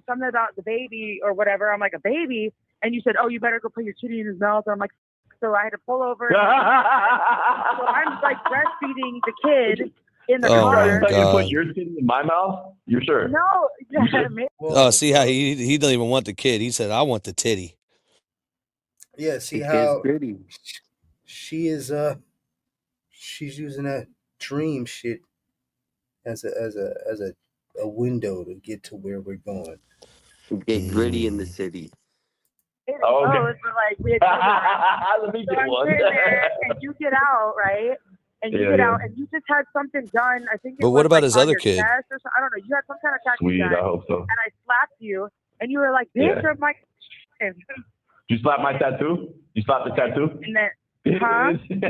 something about the baby or whatever. I'm like, a baby? And you said, oh, you better go put your titty in his mouth. I'm like, so I had to pull over. So I'm like breastfeeding the kid in the car. So you put your titty in my mouth? You sure? No. Oh, see how he doesn't even want the kid. He said, I want the titty. Yeah, see how she is she's using that dream shit as a window to get to where we're going. Get gritty in the city. Oh, okay. Let me get one. And you get out, right? And you get out, and you just had something done. I think. But what about his other kid? I don't know. You had some kind of tattoo done. Sweet, I hope so. And I slapped you, and you were like, "Bitch, I'm like." Did you slap my tattoo? You slapped the tattoo? And then, huh? Did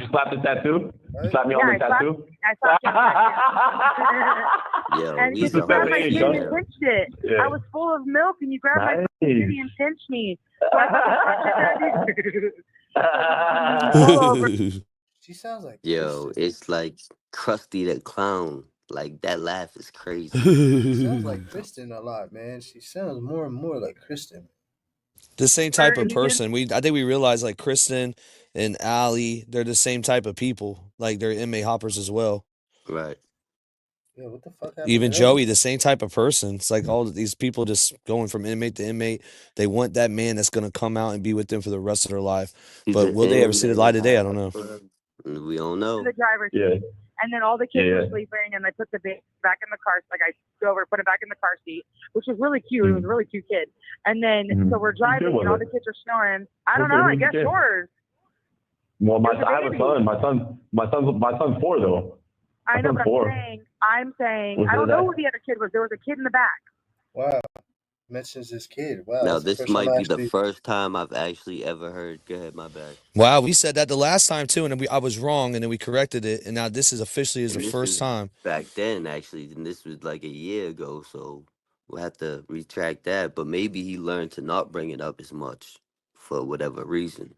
you slap the tattoo? You slapped me on the tattoo? I slapped you. Yo, and you just grabbed my titty and pinched it. I was full of milk, and you grabbed my titty and pinched me. She sounds like Kristen. It's like Krusty the Clown. Like, that laugh is crazy. She sounds like Kristen a lot, man. She sounds more and more like Kristen. The same type of person. I think we realize like Kristen and Allie, they're the same type of people. Like they're inmate hoppers as well. Right. Yeah, what the fuck happened? Even Joey, the same type of person. It's like all these people just going from inmate to inmate. They want that man that's going to come out and be with them for the rest of their life. But will they ever see the light of day? I don't know. We don't know. The driver's seat. And then all the kids were sleeping, and I put the baby back in the car. Like I go over, put it back in the car seat, which was really cute. It was a really cute kid. And then so we're driving, and all the kids are snoring. I don't know. I guess yours. Well, I have a son. My son's 4 though. I know, but I'm saying I don't know who the other kid was. There was a kid in the back. Wow. Mentions this kid. Wow. Now this might be the first time I've actually ever heard. Go ahead, my bad. Wow, we said that the last time too, and I was wrong, and then we corrected it, and now this is officially the first time. Back then, actually, and this was like a year ago, so we'll have to retract that. But maybe he learned to not bring it up as much for whatever reason.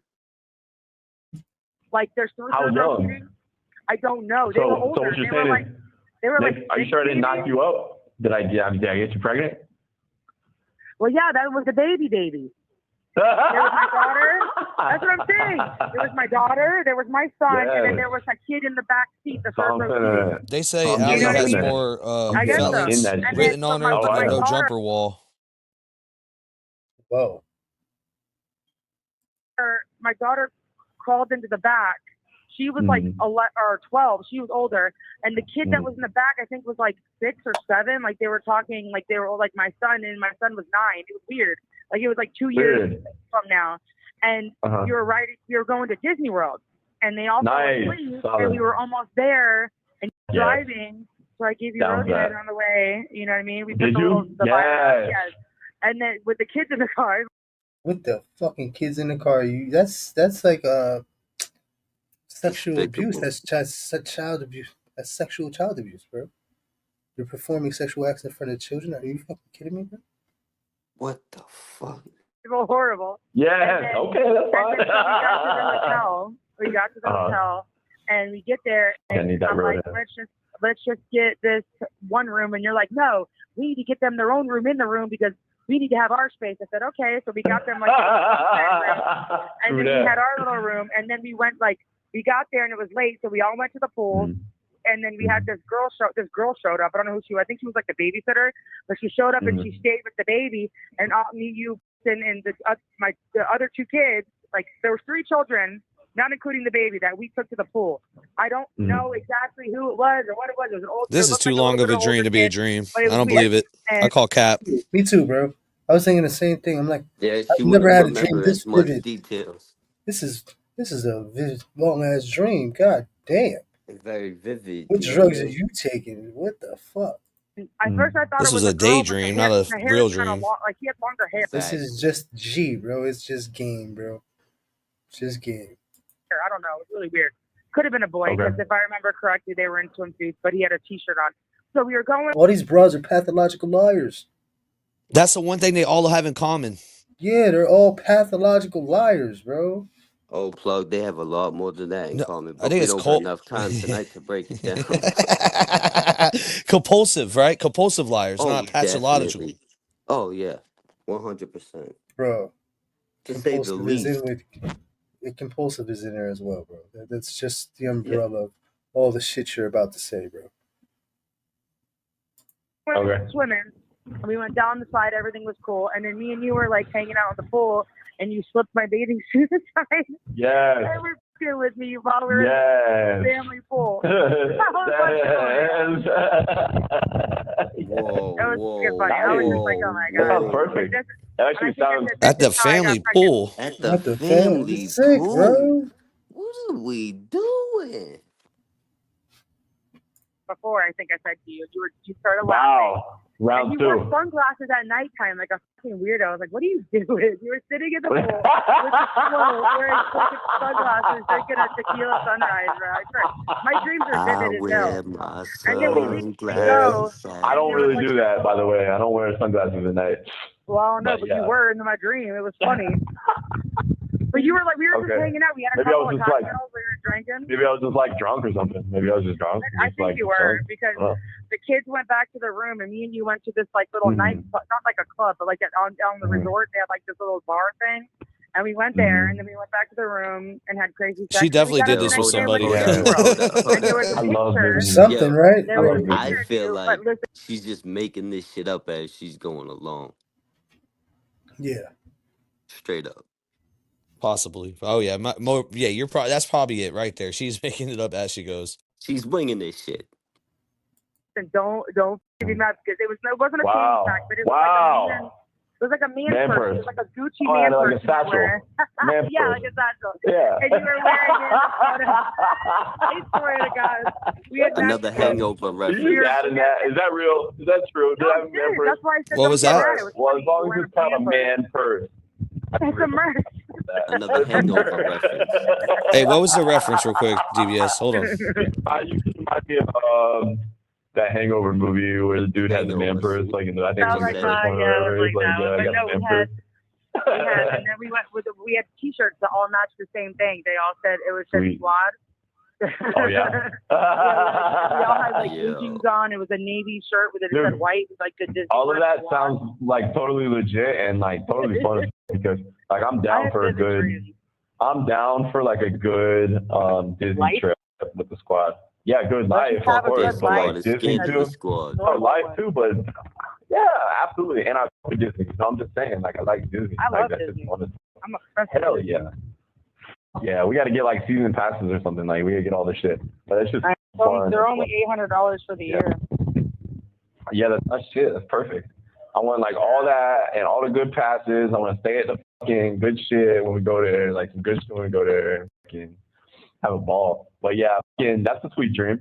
Like there's three. How young? I don't know. They were older. So what you're saying is, are you sure I didn't knock you up? Did I get you pregnant? Well, yeah, that was the baby. There was my daughter. That's what I'm saying. There was my daughter. There was my son, and then there was a kid in the back seat. The third row seat. They say Allie has more felons written on her than no jumper wall. Whoa. My daughter crawled into the back. She was like 11 or 12. She was older, and the kid that was in the back, I think, was like 6 or 7. Like they were talking, like they were all like my son, and my son was 9. It was weird. Like it was like 2 years from now, and you were riding. We were going to Disney World, and they all fell asleep, and we were almost there, and driving. So I gave you roadhead on the way. You know what I mean? We Did you? Yes. And then with the kids in the car. With the fucking kids in the car, that's like sexual abuse. That's child abuse. That's sexual child abuse, bro. You're performing sexual acts in front of children. Are you fucking kidding me, bro? What the fuck? Horrible. Yeah. Okay, that's fine. So we got to the hotel, and we get there, and I'm like, let's just get this one room, and you're like, no, we need to get them their own room in the room because we need to have our space. I said, okay, so we got them like bedroom, and then we had our little room, and then we went we got there and it was late, so we all went to the pool. And then we had this girl showed up. I don't know who she was. I think she was like the babysitter, but she showed up and she stayed with the baby. And me, you, and the other 2 kids. Like there were 3 children, not including the baby, that we took to the pool. I don't know exactly who it was or what it was. It was an old. This is too long of a dream to be a dream. I don't believe it. I call cap. Me too, bro. I was thinking the same thing. I'm like, I've never had a dream this vivid. Details. This is a long ass dream. God damn. Very vivid. What drugs are you taking? What the fuck? At first, I thought This it was was a a girl, but daydream, not a the hair real is kind of dream. long. Like he had longer hair. This is just G, bro. It's just game, bro. It's just game. I don't know. It's really weird. Could have been a boy because if I remember correctly, they were in swimsuits, but he had a T-shirt on. So we were going. All these bras are pathological liars. That's the one thing they all have in common. Yeah, they're all pathological liars, bro. Oh, plug, they have a lot more than that in No, common, I but think we it's don't got cult. enough time tonight to break it down. Compulsive, right? Compulsive liars, Oh, not pathological. definitely. Oh, yeah. 100%. Bro, To say the compulsive is in least. with compulsive is in there as well, bro. That's just the umbrella of all the shit you're about to say, bro. We went swimming, and we went down the slide. Everything was cool, and then me and you were like hanging out at the pool, and you slipped my bathing suit aside. Yes. And we're fucking with me while we were in the family pool. Whoa, That was whoa, super funny. I was just like, oh my god. That sounds perfect. That actually sounds At the family pool. At Not the the fan. family It's sick, pool. bro. What are we doing? Before, I think I said to you, you started laughing. wow. Round And you two. wore sunglasses at nighttime like a fucking weirdo. I was like, what are you doing? You were sitting in the pool with a float wearing fucking sunglasses drinking a tequila sunrise, bro. I swear. My dreams are I vivid as wear hell. my And then we leave and go. I don't really do that, by the way. I don't wear sunglasses at night. Well, no, but you were in my dream. It was funny. But you were like, we were just hanging out. We had a couple of cocktails. We were drinking. Maybe I was just like drunk or something. Maybe I was just drunk. I think you were because the kids went back to their room and me and you went to this like little night, not like a club, but like on the resort. They had like this little bar thing. And we went there, and then we went back to the room and had crazy sex. She definitely did this with somebody. I love something, right? I feel like she's just making this shit up as she's going along. Yeah. Straight up. Possibly. Oh yeah, you're probably that's probably it right there. She's making it up as she goes. She's winging this shit. And don't give me mad because it wasn't a fanny pack, but it was like a man purse. It was like a Gucci man purse. Like a satchel. Yeah, like a satchel. Yeah. And you were wearing it. I swear to God. We had another hangover reference. Is that real? Is that true? Did I have a man purse? That's why I said what was that? Well, as long as it's kind of a man purse. It's a merch. Another hangover reference. Hey, what was the reference real quick, DBS? Hold on. You remind me of that Hangover movie where the dude had the man purse, like in the, I think it was the first one or whatever. He's like, yeah, I got the man purse. And then we had T-shirts that all matched the same thing. They all said it was said squad. Oh yeah. We all had like blue jeans on. It was a navy shirt with it said white, like the Disney. All of that sounds like totally legit and like totally fun because like I'm down for a good. I'm down for like a good Disney trip with the squad. Yeah, good life, of course. But like Disney too. Oh, life too, but yeah, absolutely. And I love Disney. So I'm just saying, like I like Disney. I love Disney. I'm a hell yeah. Yeah, we got to get like season passes or something. Like we got to get all this shit. But it's just fun. They're only $800 for the year. Yeah, that's shit. That's perfect. I want like all that and all the good passes. I want to stay at the fucking good shit when we go there. Like some good shit when we go there. And fucking have a ball. But yeah, that's a sweet dream.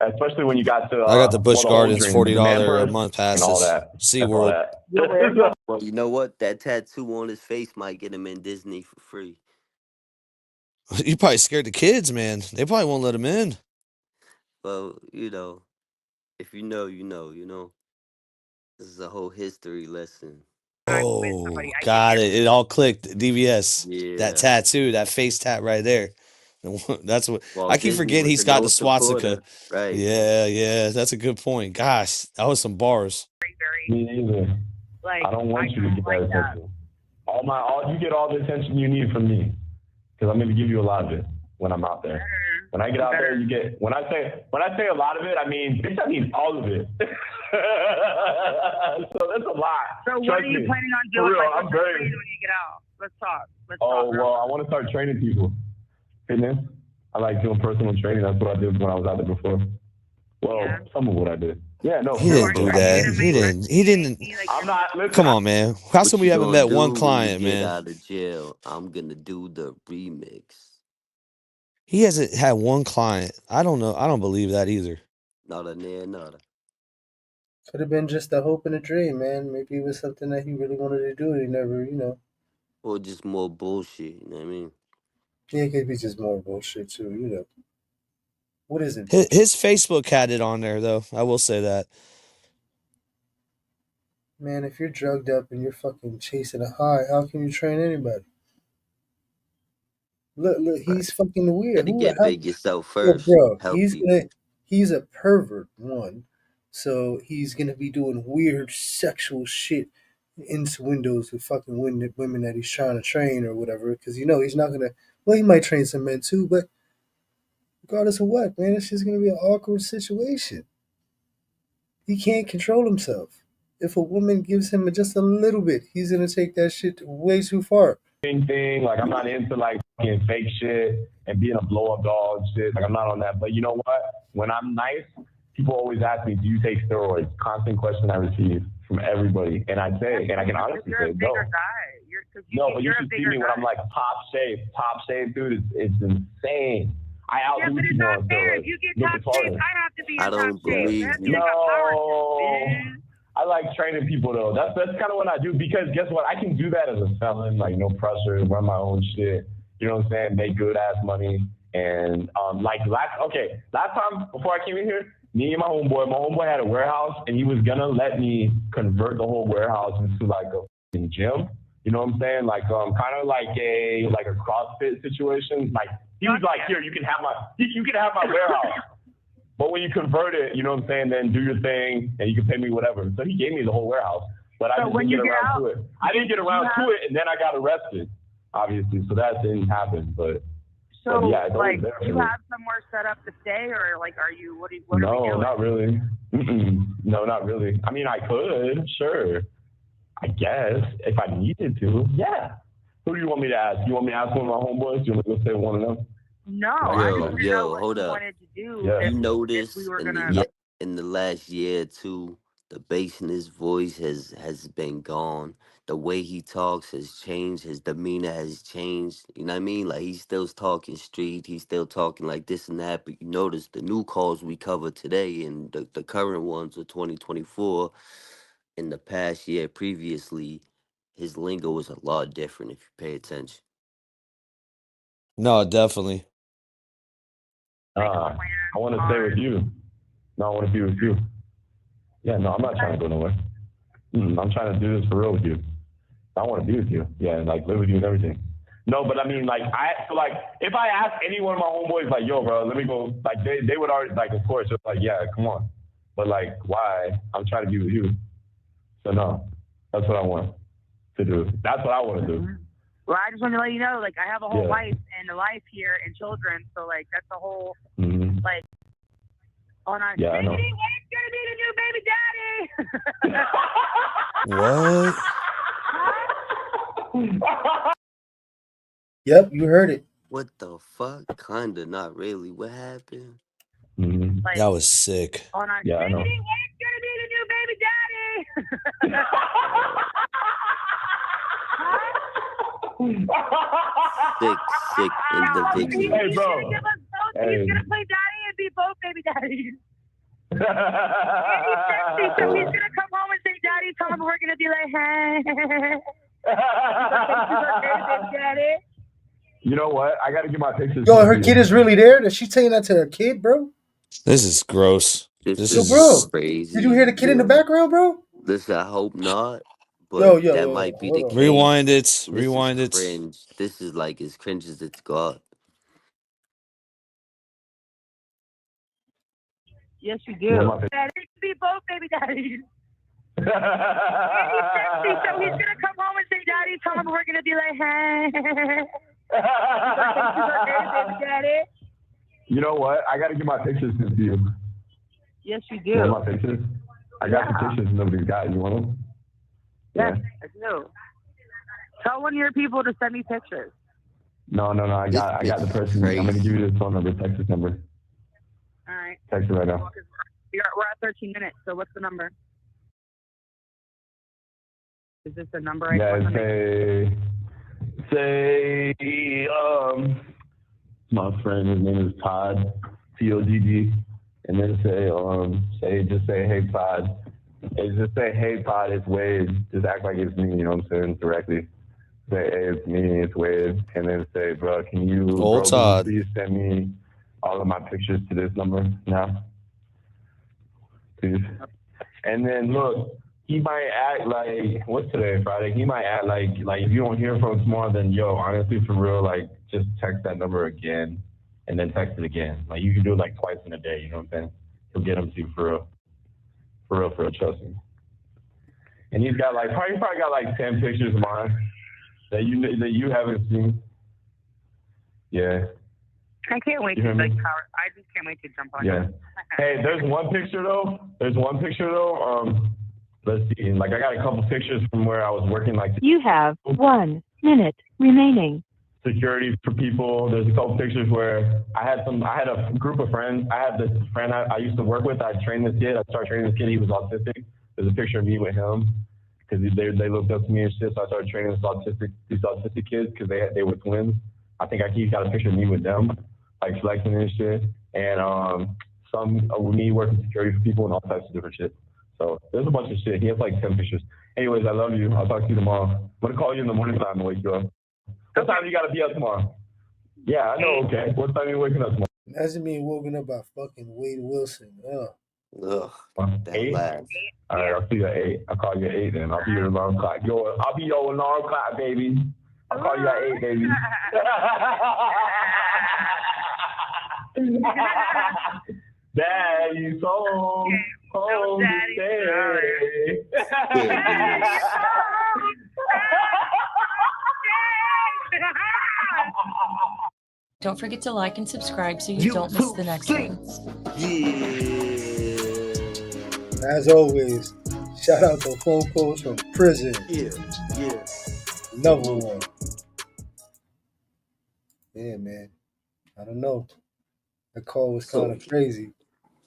Especially when you got to. I got the Busch Gardens $40 a month passes. And all that. SeaWorld. Well, you know what? That tattoo on his face might get him in Disney for free. You probably scared the kids, man. They probably won't let him in. Well, you know, if you know, you know, you know. This is a whole history lesson. Oh, got it. It all clicked. DVS. Yeah. That tattoo, that face tat right there. That's what Walt I keep Disney forgetting was he's a got the no supporter. swastika. Right. Yeah. That's a good point. Gosh, that was some bars. Me neither. Like, I don't want you to get that attention. You get all the attention you need from me. Because I'm going to give you a lot of it when I'm out there. When I get out there, you get. When I say a lot of it, I mean all of it. So that's a lot. So what are you planning on doing? For real, like, when you get out? Let's talk. Well, I want to start training people. Fitness. I like doing personal training. That's what I did when I was out there before. Well, some of what I did. Yeah, no. He didn't do that. He didn't. I'm not. Listen, Come on, man. How come we haven't met one client, man? Man? Out of jail, I'm gonna do the remix. He hasn't had one client. I don't know. I don't believe that either. Nada. Could have been just a hope and a dream, man. Maybe it was something that he really wanted to do and he never, Or just more bullshit, you know what I mean? Yeah, it could be just more bullshit too. What is it? His Facebook had it on there, though. I will say that. Man, if you're drugged up and you're fucking chasing a high, how can you train anybody? Look, Right. he's fucking weird. Gotta Who? get How? big yourself Yo, first. bro, Help people. he's a pervert one, so he's gonna be doing weird sexual shit into windows with fucking women that he's trying to train or whatever. Because he's not gonna. Well, he might train some men too, but regardless of what, man, it's just gonna be an awkward situation. He can't control himself. If a woman gives him just a little bit, he's gonna take that shit way too far. Thing. Like, I'm not into like fucking fake shit and being a blow up dog shit. Like, I'm not on that. But you know what? When I'm nice, people always ask me, "Do you take steroids?" Constant question I receive from everybody, and I say, and I can honestly say, no. No, but you should see me when I'm like top shape, dude. It's insane. I outdo but it's people not on fair. steroids. If you get Look, top it's harder. shape, I have to be in I top don't shape. believe That's you. like a power No. dude. I like training people though. That's kind of what I do because guess what? I can do that as a felon, like no pressure, run my own shit. You know what I'm saying? Make good ass money. And like last time before I came in here, me and my homeboy had a warehouse and he was gonna let me convert the whole warehouse into like a fucking gym. You know what I'm saying? Like kind of like a CrossFit situation. Like he was like, here, you can have my warehouse. But when you convert it, you know what I'm saying, then do your thing and you can pay me whatever. So he gave me the whole warehouse. But I just didn't get around to it. I didn't get around to it and then I got arrested, obviously. So that didn't happen. But yeah, it's like, there. you have somewhere set up to stay, or like, are you? What are we No, doing? not really. No, not really. I mean, I could, sure. I guess if I needed to, yeah. Who do you want me to ask? You want me to ask one of my homeboys? You want me to go say one of them? No, I just want to know what Hold you up. wanted to do. Yeah. You If notice we were in gonna. the last year or two, the bass in his voice has been gone. The way he talks has changed. His demeanor has changed. You know what I mean? Like he's still talking street. He's still talking like this and that. But you notice the new calls we cover today and the current ones of 2024. In the past year previously, his lingo was a lot different if you pay attention. No, definitely. I want to stay with you. No, I want to be with you. Yeah, no, I'm not trying to go nowhere. I'm trying to do this for real with you. I want to be with you. Yeah, and like live with you and everything. No, but I mean, like, I feel like if I ask any one of my homeboys, like, yo, bro, let me go, like, they would already, like, of course, it's like, yeah, come on. But, like, why? I'm trying to be with you. So, no, that's what I want to do. That's what I want to do. Well, I just want to let you know, like, I have a whole wife and a life here and children, so like that's a whole like on our yeah, I know. Where's gonna be the new baby daddy? What? Yep, you heard it. What the fuck? Kinda, not really. What happened? Like, That was sick. on our Yeah, I know. where's gonna be the new baby daddy? Sick individual. Hey, bro. He's gonna play daddy and be both baby daddies. And he's sexy, so he's gonna come home and say, "Daddy, tell him we're gonna be like, hey." Daddy. You know what? I got to get my pictures. Yo, her kid is really there? Is she saying that to her kid, bro? This is gross. This Yo, is bro, crazy. did you hear the kid in the background, bro? Listen, I hope not, but that might be the hold on. case. Rewind it. This Rewind is it. cringe. This is like as cringe as it's got. Yes, you do. Daddy, be both baby daddies. And he's sexy, so he's gonna come home and say, "Daddy, tell him we're gonna be like, hey." Daddy. You know what? I got to get my pictures to you. Yes, you You want do. my pictures? I got the pictures nobody's got. You want them? Yes, I do. Tell one of your people to send me pictures. No. I got the person. I'm gonna give you this phone number, text this number. All right. Text it right now. We're at 13 minutes, so what's the number? Is this the number I want to make? say my friend, his name is Todd, Todd, and then say hey Todd, It's just say, hey, Pod, it's Wade. Just act like it's me, you know what I'm saying, directly. Say, hey, it's me, it's Wade. And then say, bro, can you please send me all of my pictures to this number now? Please. And then, look, he might act like, what's today, Friday? He might act like if you don't hear from him tomorrow, then, yo, honestly, for real, like, just text that number again and then text it again. Like, you can do it, like, twice in a day, you know what I'm saying? He'll get them to you for real. For real, trust me. And he's got, like, probably got, like, 10 pictures of mine that you haven't seen. Yeah. I can't wait to, like, power. I just can't wait to jump on. Yeah. Hey, there's one picture, though. Let's see. Like, I got a couple pictures from where I was working, like... You have 1 minute remaining. Security for people. There's a couple pictures where I had a group of friends. I had this friend I used to work with. I trained this kid. I started training this kid. He was autistic. There's a picture of me with him because they looked up to me and shit. So I started training these autistic kids because they were twins. I think he got a picture of me with them, like flexing and shit. And some of me working security for people and all types of different shit. So there's a bunch of shit. He has like 10 pictures. Anyways, I love you. I'll talk to you tomorrow. I'm gonna call you in the morning time to wake you up. What time you gotta be up tomorrow? Yeah, I know. Okay. What time are you waking up tomorrow? Imagine being woken up by fucking Wade Wilson. Ugh. That 8? laugh. All right, I'll see you at 8. I'll call you at 8 then. I'll be your alarm clock. I'll be your alarm clock, baby. I'll call you at 8, baby. Daddy's home. Home to stay. Don't forget to like and subscribe so you don't miss the next ones. Yeah. As always, shout out to phone calls from prison. Yeah. Another one. Yeah, man. I don't know. The call was kind of crazy.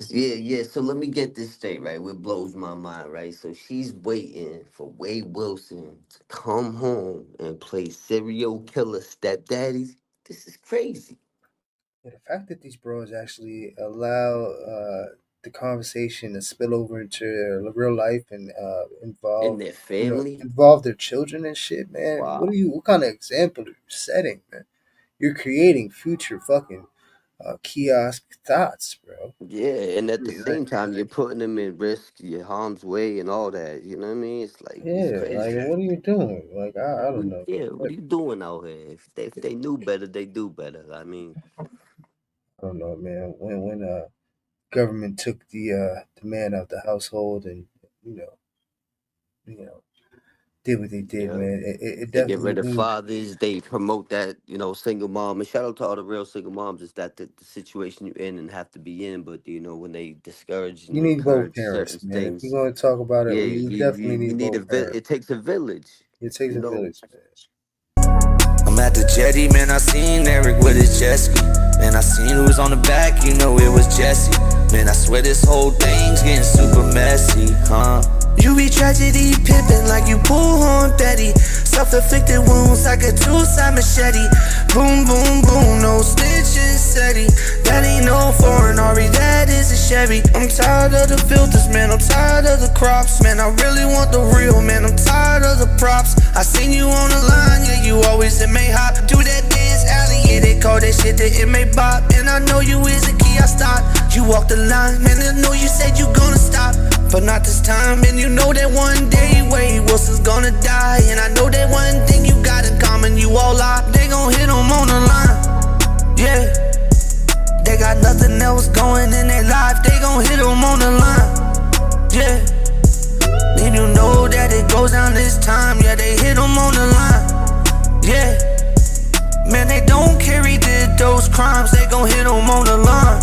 Yeah. So let me get this straight, right? What blows my mind, right? So she's waiting for Wade Wilson to come home and play serial killer stepdaddies. This is crazy. Yeah, the fact that these bros actually allow the conversation to spill over into real life and involve In their family. involve their children and shit, man. Wow. What kind of example are you setting, man? You're creating future fucking kiosk thoughts, bro. Yeah, and at the same time, you're putting them in risk, your harm's way, and all that. You know what I mean? It's like, it's crazy. Like what are you doing? Like I don't know. Yeah, what are you doing out here? If they knew better, they do better. I mean, I don't know, man. When government took the man out the household and you know did what they did, man. It they definitely get rid of moved. fathers. They promote that, single mom. And shout out to all the real single moms. Is that the situation you're in and have to be in? But when they discourage, You need both encourage parents, certain man. things, If you're going to talk about it, you definitely need both parents. It takes a village. It takes a village, man. I'm at the jetty, man, I seen Eric with his jet ski. Man, I seen who was on the back, it was Jesse. Man, I swear this whole thing's getting super messy, huh? You be tragedy pimping like you pull on daddy. Self-inflicted wounds like a two-side machete. Boom, boom, boom, no snitching steady. That ain't no foreign Ari, that is a Chevy. I'm tired of the filters, man, I'm tired of the crops. Man, I really want the real, man, I'm tired of the props. I seen you on the line, yeah, you always in May hop. Do that dance alley, yeah, they call that shit the inmate bop. And I know you is a key, I stopped. You walked the line, man, I know you said you gonna stop, but not this time. And you know that one day Wade Wilson's gonna die. And I know that one thing you got in common, you all lie. They gon' hit him on the line, yeah. They got nothing else going in their life, they gon' hit him on the line, yeah. Then you know that it goes down this time, yeah, they hit him on the line, yeah. Man, they don't carry those crimes, they gon' hit him on the line,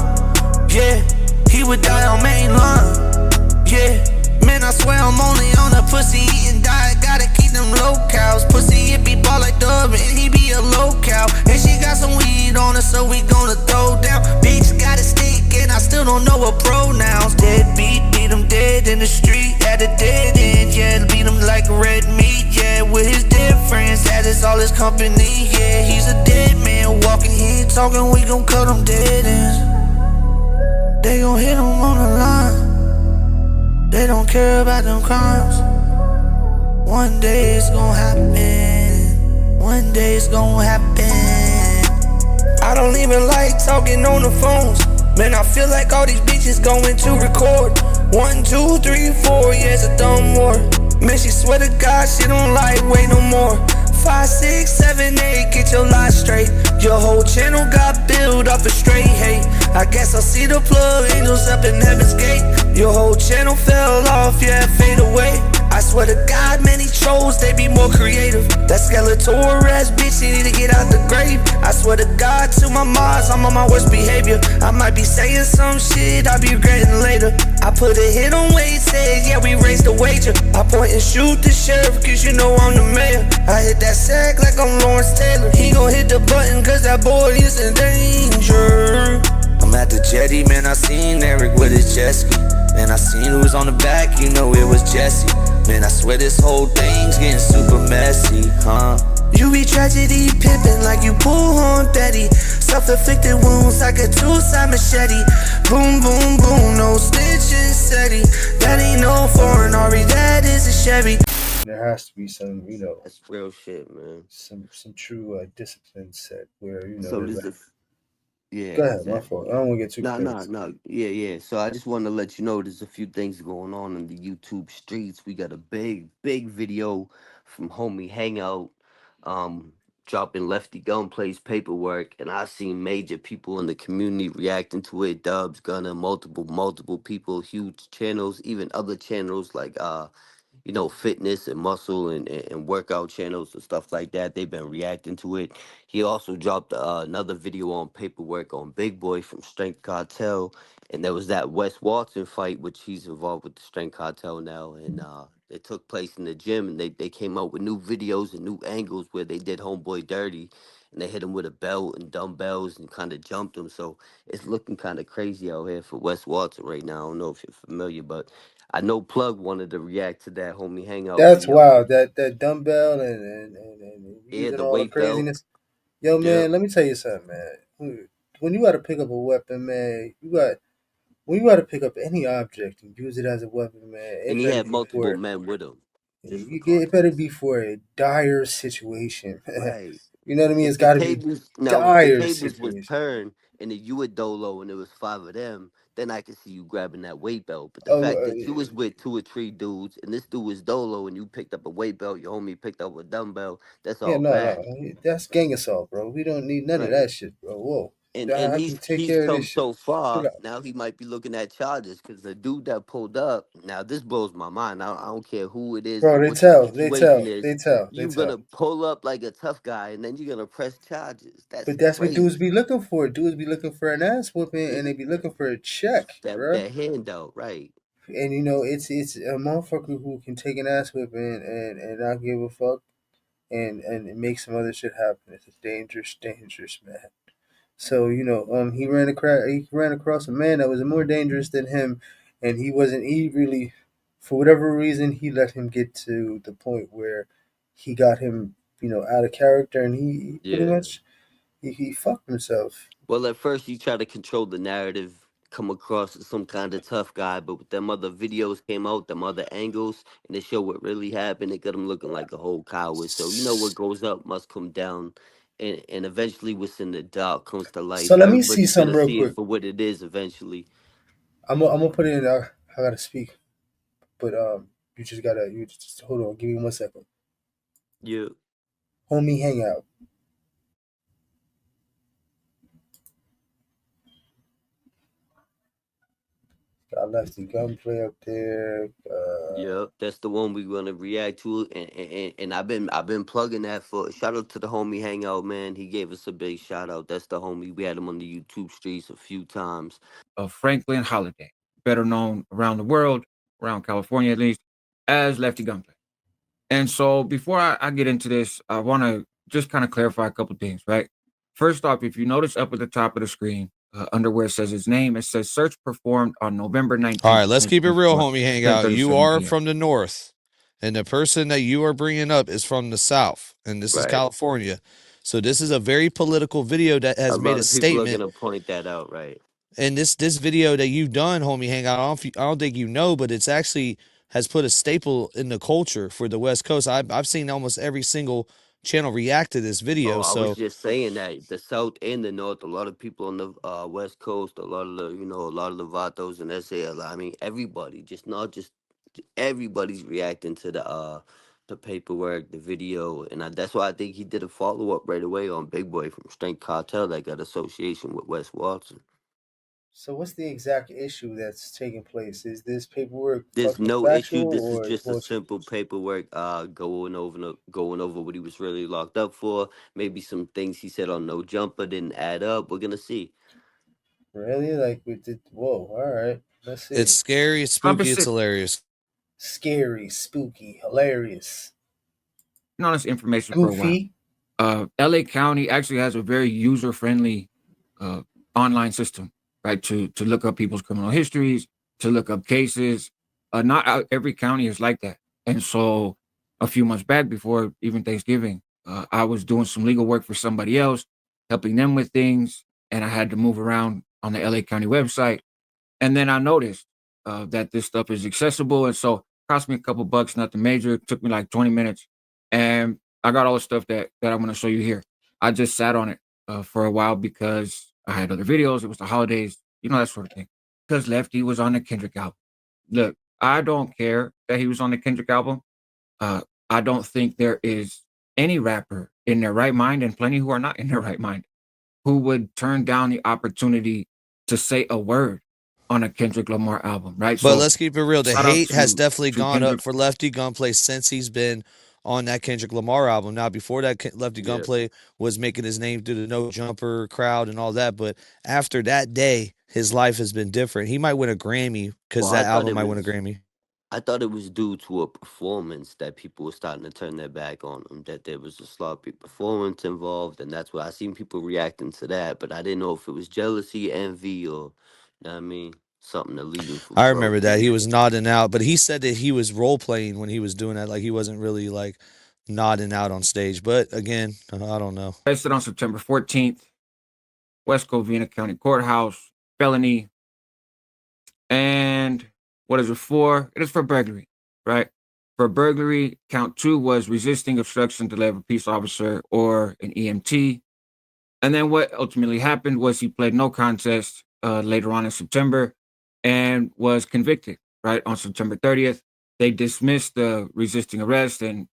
yeah. He would die on main line, yeah. Man, I swear I'm only on a pussy eating diet. Gotta keep them locals. Pussy, it be ball like Dub, and he be a local. And she got some weed on her, so we gonna throw down. Bitch got a stick, and I still don't know her pronouns. Deadbeat, beat him dead in the street at a dead end. Yeah, beat him like red meat. Yeah, with his dead friends, that is all his company. Yeah, he's a dead man walking. He ain't talking, we gon' cut him. They don't care about them crimes. One day it's gonna happen. One day it's gonna happen. I don't even like talking on the phones. Man, I feel like all these bitches going to record. 1, 2, 3, 4, yeah, it's a dumb war. Man, she swear to God she don't like wait no more. 5, 6, 7, 8, get your life straight. Your whole channel got built off of straight hate. I guess I'll see the plug angels up in heaven's gate. Your whole channel fell off, yeah, fade away. I swear to God, many trolls, they be more creative. That Skeletor ass bitch, she need to get out the grave. I swear to God, to my moms, I'm on my worst behavior. I might be saying some shit, I'll be regretting later. I put a hit on Wade, said, yeah, we raised the wager. I point and shoot the sheriff, cause you know I'm the mayor. I hit that sack like I'm Lawrence Taylor. He gon' hit the button, cause that boy is in danger. I'm at the jetty, man, I seen Eric with his jet ski. Man, I seen who was on the back, you know it was Jesse. Man, I swear this whole thing's getting super messy, huh? You be tragedy pimpin' like you pull on Betty. Self-inflicted wounds like a two-side machete. Boom, boom, boom, no snitching steady. That ain't no foreign Ari, that is a Chevy. There has to be some, That's real shit, man. some true discipline set where So there's this like. is yeah, Go ahead, my exactly. fault. I don't want to get too No, no, crazy. no. Yeah, yeah. So I just want to let you know there's a few things going on in the YouTube streets. We got a big video from homie Hangout, um, dropping Lefty Gunplay's paperwork, and I seen major people in the community reacting to it. Dubs, Gunna, multiple people, huge channels, even other channels like fitness and muscle and workout channels and stuff like that. They've been reacting to it. He also dropped another video on paperwork on Big Boy from Strength Cartel. And there was that Wes Watson fight, which he's involved with the Strength Cartel now. And it took place in the gym. And they came out with new videos and new angles where they did Homeboy dirty. And they hit him with a belt and dumbbells and kind of jumped him. So it's looking kind of crazy out here for Wes Watson right now. I don't know if you're familiar, but I know Plug wanted to react to that homie Hangout That's video. wild. That dumbbell and Yeah, using the all the weight belt. craziness. Yo, Yeah. man, let me tell you something, man. When you got to pick up a weapon, man, when you got to pick up any object and use it as a weapon, man, And it he better had be multiple men with him, just for it better context. be for a dire situation. Right. You know what I mean? If It's the got to be tables now, if the dire tables was situation. turned and if you were Dolo and there was 5 of them, then I could see you grabbing that weight belt. But the Oh, fact that you was with 2 or 3 dudes and this dude was Dolo and you picked up a weight belt, your homie picked up a dumbbell, that's yeah, all no, bad. no, that's gang assault, bro. We don't need none of Right. that shit, bro. Whoa, And I can take he's care of this come shit. so Chill far. out. Now he might be looking at charges because the dude that pulled up. Now this blows my mind. I don't care who it is or Bro, what the situation is. they You're tell. gonna pull up like a tough guy, and then you're gonna press charges. That's But that's what dudes crazy. be looking for. Dudes be looking for an ass whooping, and they be looking for a check, bro. That handout, right? And it's a motherfucker who can take an ass whipping and not give a fuck and make some other shit happen. It's a dangerous man. So he ran across a man that was more dangerous than him, and he wasn't. He really, for whatever reason, he let him get to the point where he got him, out of character, and he pretty Yeah. much he fucked himself. Well, at first you try to control the narrative, come across as some kind of tough guy, but with them other videos came out, them other angles, and they show what really happened, it got him looking like a whole coward. So what goes up must come down, and eventually what's in the dark comes to light. So let me see Everybody's some gonna real see it quick. for what it is eventually. I'm gonna put it in. I gotta speak, but you just hold on. Give me 1 second. Yeah. Homie, hangout. Got Lefty Gunplay up there. Yep, that's the one we're gonna react to, and I've been plugging that for. Shout out to the homie Hangout, man. He gave us a big shout out. That's the homie. We had him on the YouTube streets a few times. Of Franklin Holiday, better known around the world, around California at least, as Lefty Gunplay. And so before I get into this, I want to just kind of clarify a couple things, right? First off, if you notice up at the top of the screen, under where it says his name, it says search performed on November 19th. All right, let's keep it real, 2024, homie Hangout. You 10:37 are p.m. from the north, and the person that you are bringing up is from the south, and this is Right. California. So this is a very political video that A has made lot a of people are statement. gonna point that out, right? And this video that you've done, homie hangout, I don't think you know, but it's actually has put a staple in the culture for the West Coast. I've seen almost every single channel react to this Oh, video. I was So just saying that the South and the North, a lot of people on the West Coast, a lot of the, a lot of the Vatos and SAL. I mean, everybody, just not just everybody's reacting to the paperwork, the video, and that's why I think he did a follow up right away on Big Boy from Strength Cartel that got association with Wes Watson. So what's the exact issue that's taking place? Is this paperwork There's fucking no issue. factual This is or just a bullshit? simple paperwork going over what he was really locked up for. Maybe some things he said on No Jumper didn't add up. We're gonna see. Really? Like we did? Whoa! All right, let's it's see. scary, it's spooky, it's Opposite, hilarious. Scary, spooky, hilarious, this information for a while. goofy. LA County actually has a very user friendly online system, right? To look up people's criminal histories, to look up cases. Not every county is like that. And so a few months back, before even Thanksgiving, I was doing some legal work for somebody else, helping them with things, and I had to move around on the LA County website. And then I noticed that this stuff is accessible, and so it cost me a couple bucks, nothing major. It took me like 20 minutes, and I got all the stuff that I'm going to show you here. I just sat on it for a while because I had other videos. It was the holidays, that sort of thing. Because Lefty was on the Kendrick album. Look, I don't care that he was on the Kendrick album. I don't think there is any rapper in their right mind, and plenty who are not in their right mind, who would turn down the opportunity to say a word on a Kendrick Lamar album, right? But So let's keep it real. The shout out hate has to definitely gone up Kendrick. for Lefty Gunplay since he's been on that Kendrick Lamar album. Now, before that, Lefty Yeah. Gunplay was making his name through the No Jumper crowd and all that. But after that day, his life has been different. He might win a Grammy because Well, I that thought album it might win a was. Grammy. I thought it was due to a performance that people were starting to turn their back on him. That there was a sloppy performance involved, and that's why I seen people reacting to that. But I didn't know if it was jealousy, envy, or you know what I mean, something to leading from I bro remember to that he it. was nodding out, but he said that he was role playing when he was doing that. Like he wasn't really like nodding out on stage. But again, I don't know. Arrested on September 14th, West Covina County Courthouse, felony. And what is it for? It is for burglary, right? For burglary, count 2 was resisting obstruction to the level of a peace officer or an EMT. And then what ultimately happened was he pled no contest later on in September and was convicted, right? On September 30th. They dismissed the resisting arrest and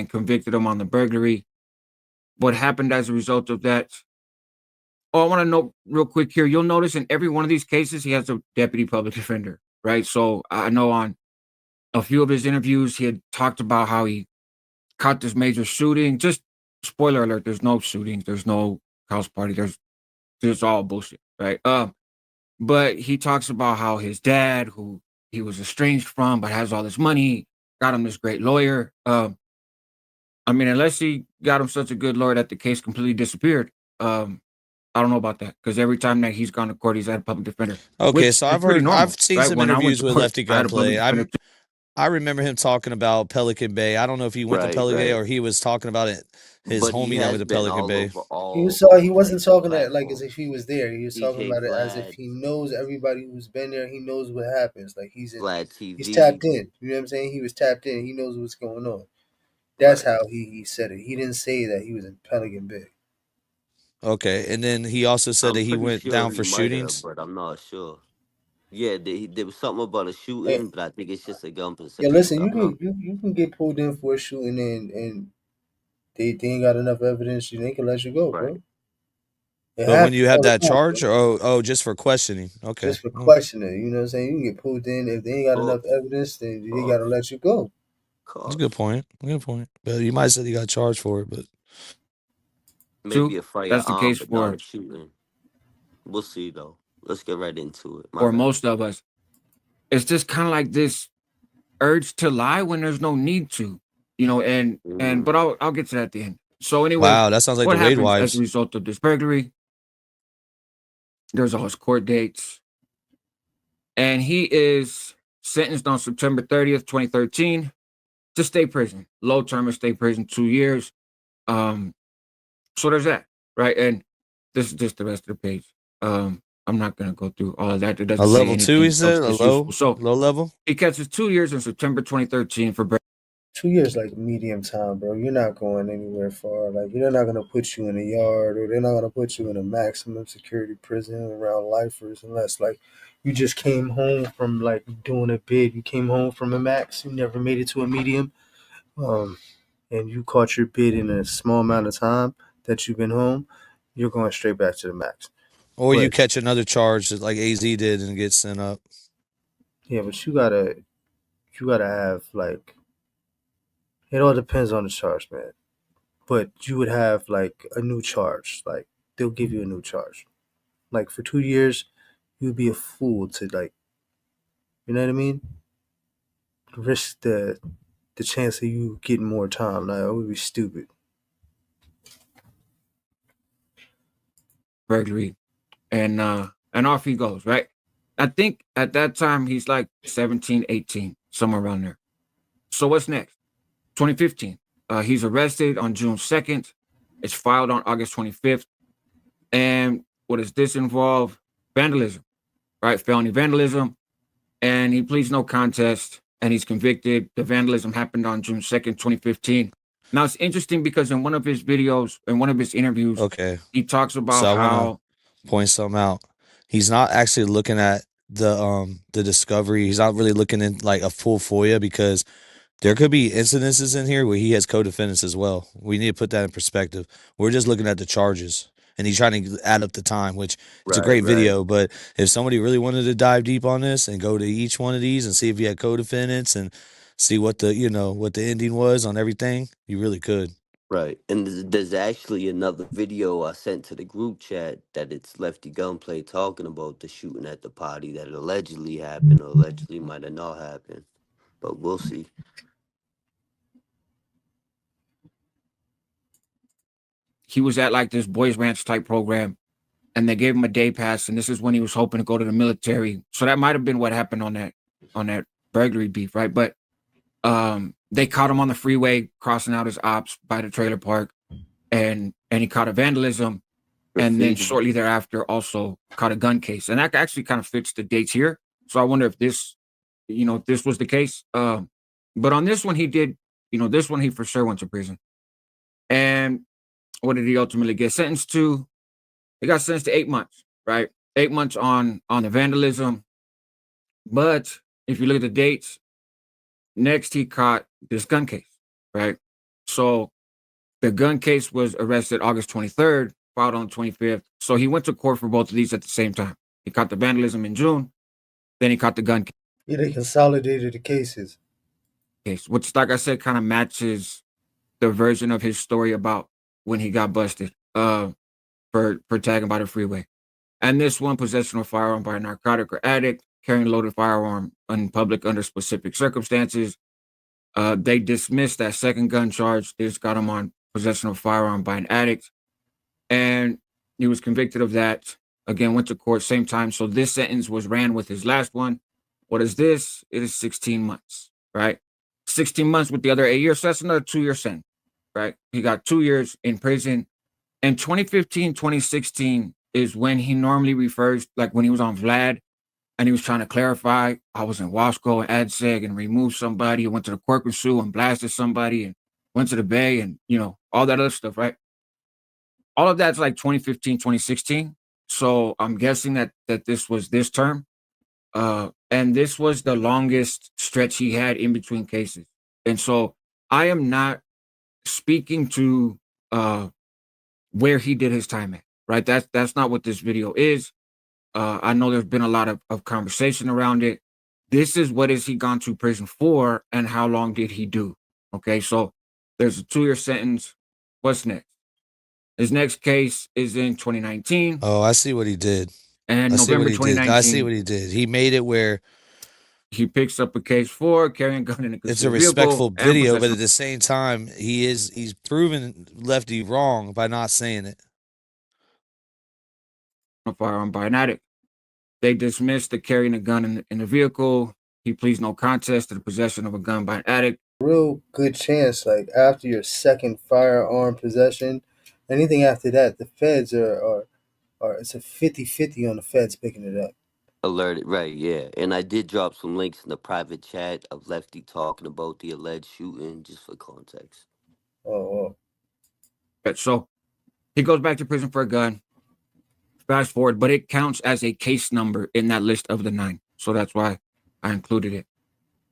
convicted him on the burglary. What happened as a result of that? Oh, I want to know real quick here. You'll notice in every one of these cases, he has a deputy public defender, right? So I know on a few of his interviews, he had talked about how he caught this major shooting. Just spoiler alert: there's no shootings, there's no house party, there's all bullshit, right? But he talks about how his dad, who he was estranged from, but has all this money, got him this great lawyer. I mean, unless he got him such a good lawyer that the case completely disappeared. I don't know about that because every time that he's gone to court, he's had a public defender, Okay, which so is pretty I've normal, seen right? some When I went interviews to with court, Lefty I had a public Gunplay. defender too. I remember him talking about Pelican Bay. I don't know if he went to Right, Pelican Bay right. or he was talking about it. His But he homie that went has to been Pelican all Bay. over He all wasn't types of talking that like as if platforms. he was there. He was talking DJ about it as if Vlad, he knows everybody who's been there. He knows what happens. Like Vlad he's TV. tapped in. You know what I'm saying? He was tapped in. He knows what's going on. That's Right. how he said it. He didn't say that he was in Pelican Bay. Okay, and then he also said I'm that he pretty went sure down he for might have, shootings. but I'm not sure. Yeah, there was something about a Hey, shooting, but I think it's just a gun yo, possession. listen, So I don't know. you can get pulled in for a shooting and they ain't got enough evidence. They can let you go, Right. bro. It But when happens you have all the that time, bro. charge, just for questioning. Okay. Just for Well, questioning, you know what I'm saying? You can get pulled in if they ain't got enough Course, evidence. Then they gotta course, let you go. that's a good course. point. Good point. But you might have said he got charged for it, but Maybe Too. a That's the firearm, case but not for a shooting. We'll see though. Let's get right into it. My for bad. most of us. It's just kind of like this urge to lie when there's no need to, and Mm. but I'll get to that at the end. So anyway, wow, that sounds like the what Wade happens as a wives. result of this burglary? There's all his court dates, and he is sentenced on September 30th, 2013 to state prison, low term of state prison, 2 years. Um, so there's that, right? And this is just the rest of the page. I'm not gonna go through all of that. It A doesn't say level 2, he anything said? A substance low useful. So level? he catches 2 years in September 2013 for 2 years like medium time, bro. You're not going anywhere far. Like they're not gonna put you in a yard, or they're not gonna put you in a maximum security prison around lifers, unless like you just came home from like doing a bid. You came home from a max. You never made it to a medium, um, and you caught your bid in a small amount of time that you've been home. You're going straight back to the max. Or you But catch another charge like AZ did and get sent up. yeah, but you gotta have like, it all depends on the charge, man. But you would have like a new charge. Like they'll give you a new charge. Like for 2 years, you'd be a fool to like, you know what I mean? Risk the chance of you getting more time. Like it would be stupid. burglary, and off he goes, right? I think at that time he's like 17, 18, somewhere around there. So what's next? 2015. He's arrested on June 2nd. It's filed on August 25th. And what does this involve? Vandalism, right? Felony vandalism. And he pleads no contest and he's convicted. The vandalism happened on June 2nd, 2015. Now it's interesting because in one of his videos, in one of his interviews, Okay. he talks about So I how want to point something out. He's not actually looking at the discovery. He's not really looking in like a full FOIA because there could be incidences in here where he has co-defendants as well. We need to put that in perspective. We're just looking at the charges, and he's trying to add up the time, which it's a great video. But if somebody really wanted to dive deep on this and go to each one of these and see if he had co-defendants and see what the what the ending was on everything, you really could. Right. And there's actually another video I sent to the group chat that it's Lefty Gunplay talking about the shooting at the party that allegedly happened or allegedly might have not happened. But we'll see. he was at like this boys ranch type program and they gave him a day pass, and this is when he was hoping to go to the military. So that might have been what happened on that burglary beef, right? But they caught him on the freeway crossing out his ops by the trailer park, and he caught a vandalism, and then shortly thereafter also caught a gun case, and that actually kind of fits the dates here. So I wonder if this, if this was the case. But on this one he did, this one he for sure went to prison. And what did he ultimately get sentenced to? He got sentenced to 8 months, right? 8 months on the vandalism. But if you look at the dates, next he caught this gun case, right? So the gun case was arrested August 23rd, filed on the 25th. So he went to court for both of these at the same time. He caught the vandalism in June, then he caught the gun Yeah, they consolidated the cases. case, which, like I said, kind of matches the version of his story about when he got busted for tagging by the freeway. And this one, possession of a firearm by a narcotic or addict, carrying a loaded firearm in public under specific circumstances. They dismissed that second gun charge. They just got him on possession of a firearm by an addict. And he was convicted of that. Again, went to court same time. So this sentence was ran with his last one. What is this? It is 16 months, right? 16 months with the other 8 years. So that's another 2-year sentence, right? He got 2 years in prison. In 2015, 2016 is when he normally refers, like when he was on Vlad and he was trying to clarify, I was in Wasco and AdSeg and removed somebody, went to the Corcoran Sioux and blasted somebody and went to the Bay and, all that other stuff, right? All of that's like 2015, 2016. So I'm guessing that this was this term. And this was the longest stretch he had in between cases. And so I am not speaking to where he did his time at, right? That's not what this video is. I know there's been a lot of conversation around it. This is what is he gone to prison for and how long did he do? Okay, so there's a 2-year sentence. What's next? His next case is in 2019. Oh, I see what he did. And I see November what he 2019. did. I see what he did. He made it where he picks up a case for carrying a gun in a concealed it's a respectful vehicle video, but at the same time, he's proven Lefty wrong by not saying it. A firearm by an addict. They dismissed the carrying a gun in the vehicle. He pleads no contest to the possession of a gun by an addict. Real good chance, like after your second firearm possession, anything after that, the feds are or it's a 50-50 on the feds picking it up. Alerted, right? Yeah, and I did drop some links in the private chat of Lefty talking about the alleged shooting, just for context. Oh. So he goes back to prison for a gun. Fast forward, but it counts as a case number in that list of the 9. So that's why I included it.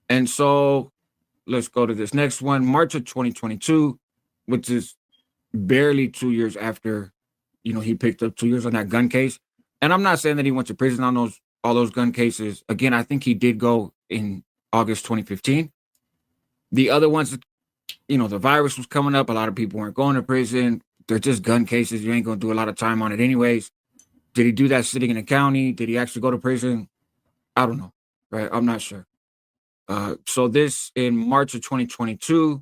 And so let's go to this next one, March of 2022, which is barely 2 years after, he picked up 2 years on that gun case. And I'm not saying that he went to prison on all those gun cases. Again, I think he did go in August 2015. The other ones, the virus was coming up. A lot of people weren't going to prison. They're just gun cases. You ain't going to do a lot of time on it anyways. Did he do that sitting in the county? Did he actually go to prison? I don't know, right? I'm not sure. So this, in March of 2022,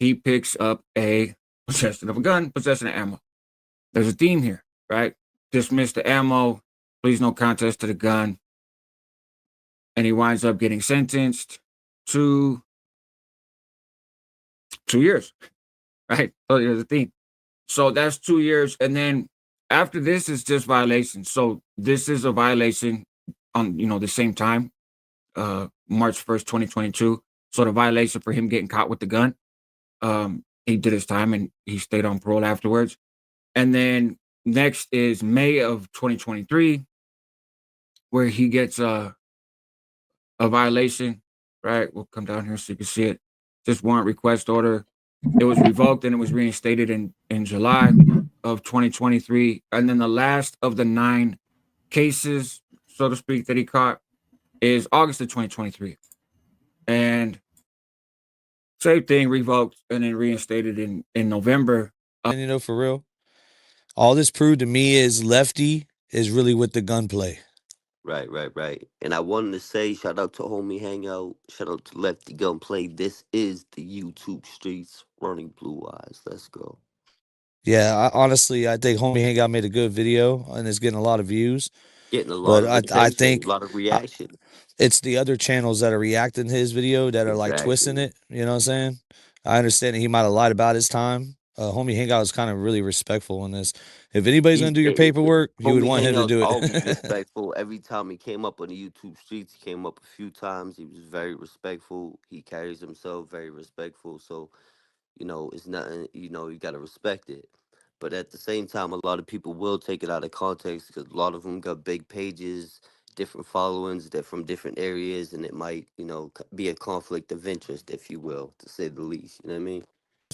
he picks up a possession of a gun, possession of ammo. There's a theme here, right? Dismiss the ammo, please no contest to the gun. And he winds up getting sentenced to 2 years, right? So there's a theme. So that's 2 years. And then after this is just violations. So this is a violation on, the same time, March 1st, 2022. So the violation for him getting caught with the gun, he did his time and he stayed on parole afterwards. And then next is May of 2023, where he gets a violation, right? We'll come down here so you can see it. Just warrant request order. It was revoked and it was reinstated in July of 2023. And then the last of the 9 cases, so to speak, that he caught is August of 2023. And same thing, revoked and then reinstated in November. And for real, all this proved to me is Lefty is really with the gunplay. Right. And I wanted to say, shout out to Homie Hangout, shout out to Lefty Gunplay. This is the YouTube streets running Blue Eyes. Let's go. Yeah, honestly, I think Homie Hangout made a good video and is getting a lot of views. Getting a lot of attention, I think a lot of reaction. It's the other channels that are reacting to his video that are like twisting it. You know what I'm saying? I understand that he might have lied about his time. Homie Hangout is kind of really respectful in this. If anybody's going to do your paperwork, you would want him to do Always it. respectful. Every time he came up on the YouTube streets, he came up a few times. He was very respectful. He carries himself very respectful. So, it's nothing, you got to respect it. But at the same time, a lot of people will take it out of context because a lot of them got big pages, different followings, they're from different areas, and it might, be a conflict of interest, if you will, to say the least. You know what I mean?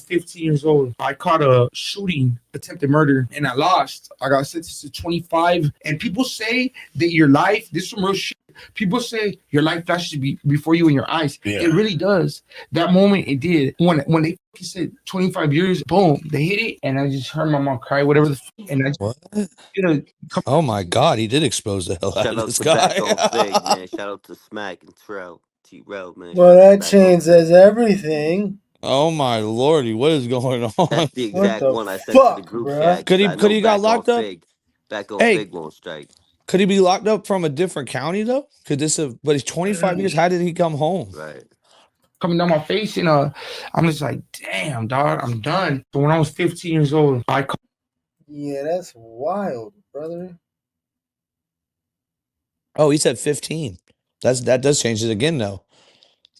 15 years old. I caught a shooting, attempted murder, and I lost. I got sentenced to 25. And people say that your life, this is some real shit. People say your life flashes before you in your eyes. Yeah. It really does. That moment, it did. When they said 25 years, boom, they hit it, and I just heard my mom cry, whatever the and I just, what? Oh my God, he did expose the hell out of this guy. Shout out to Back on Fig, man. Shout out to Smack and T-Rel, man. Well, that changes everything. Oh my lordy, what is going on? That's the exact one I sent to the group chat. Could he got locked up? Back on Fig won't strike. Could he be locked up from a different county though? Could this have? But he's 25 years. How did he come home? Right. Coming down my face, and I'm just like, damn, dog, I'm done. But when I was 15 years old, yeah, that's wild, brother. Oh, he said 15. That does change it again though.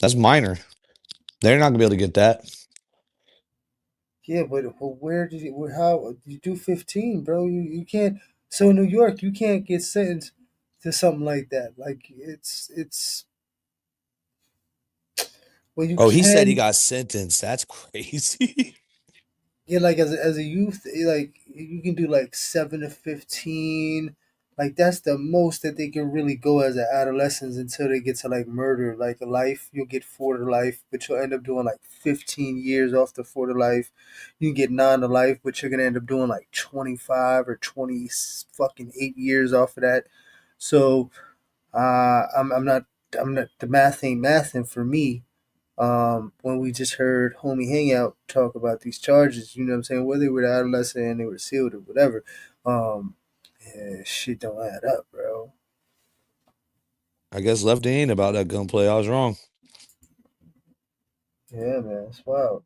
That's minor. They're not gonna be able to get that. Yeah, but where did you? How you do 15, bro? You can't. So in New York, you can't get sentenced to something like that. Like it's. Well, you. He said he got sentenced. That's crazy. Yeah, like as a youth, like you can do like 7 to 15. Like that's the most that they can really go as an adolescent until they get to like murder, like a life. You'll get 4 to life, but you'll end up doing like 15 years off the 4 to life. You can get 9 to life, but you're gonna end up doing like 25 or 20 fucking 8 years off of that. So I'm not the math ain't mathing for me. When we just heard Homie Hangout talk about these charges, you know what I'm saying? Whether they were adolescent and they were sealed or whatever, yeah, shit don't add up, bro. I guess Lefty ain't about that gunplay. I was wrong. Yeah, man, it's wild.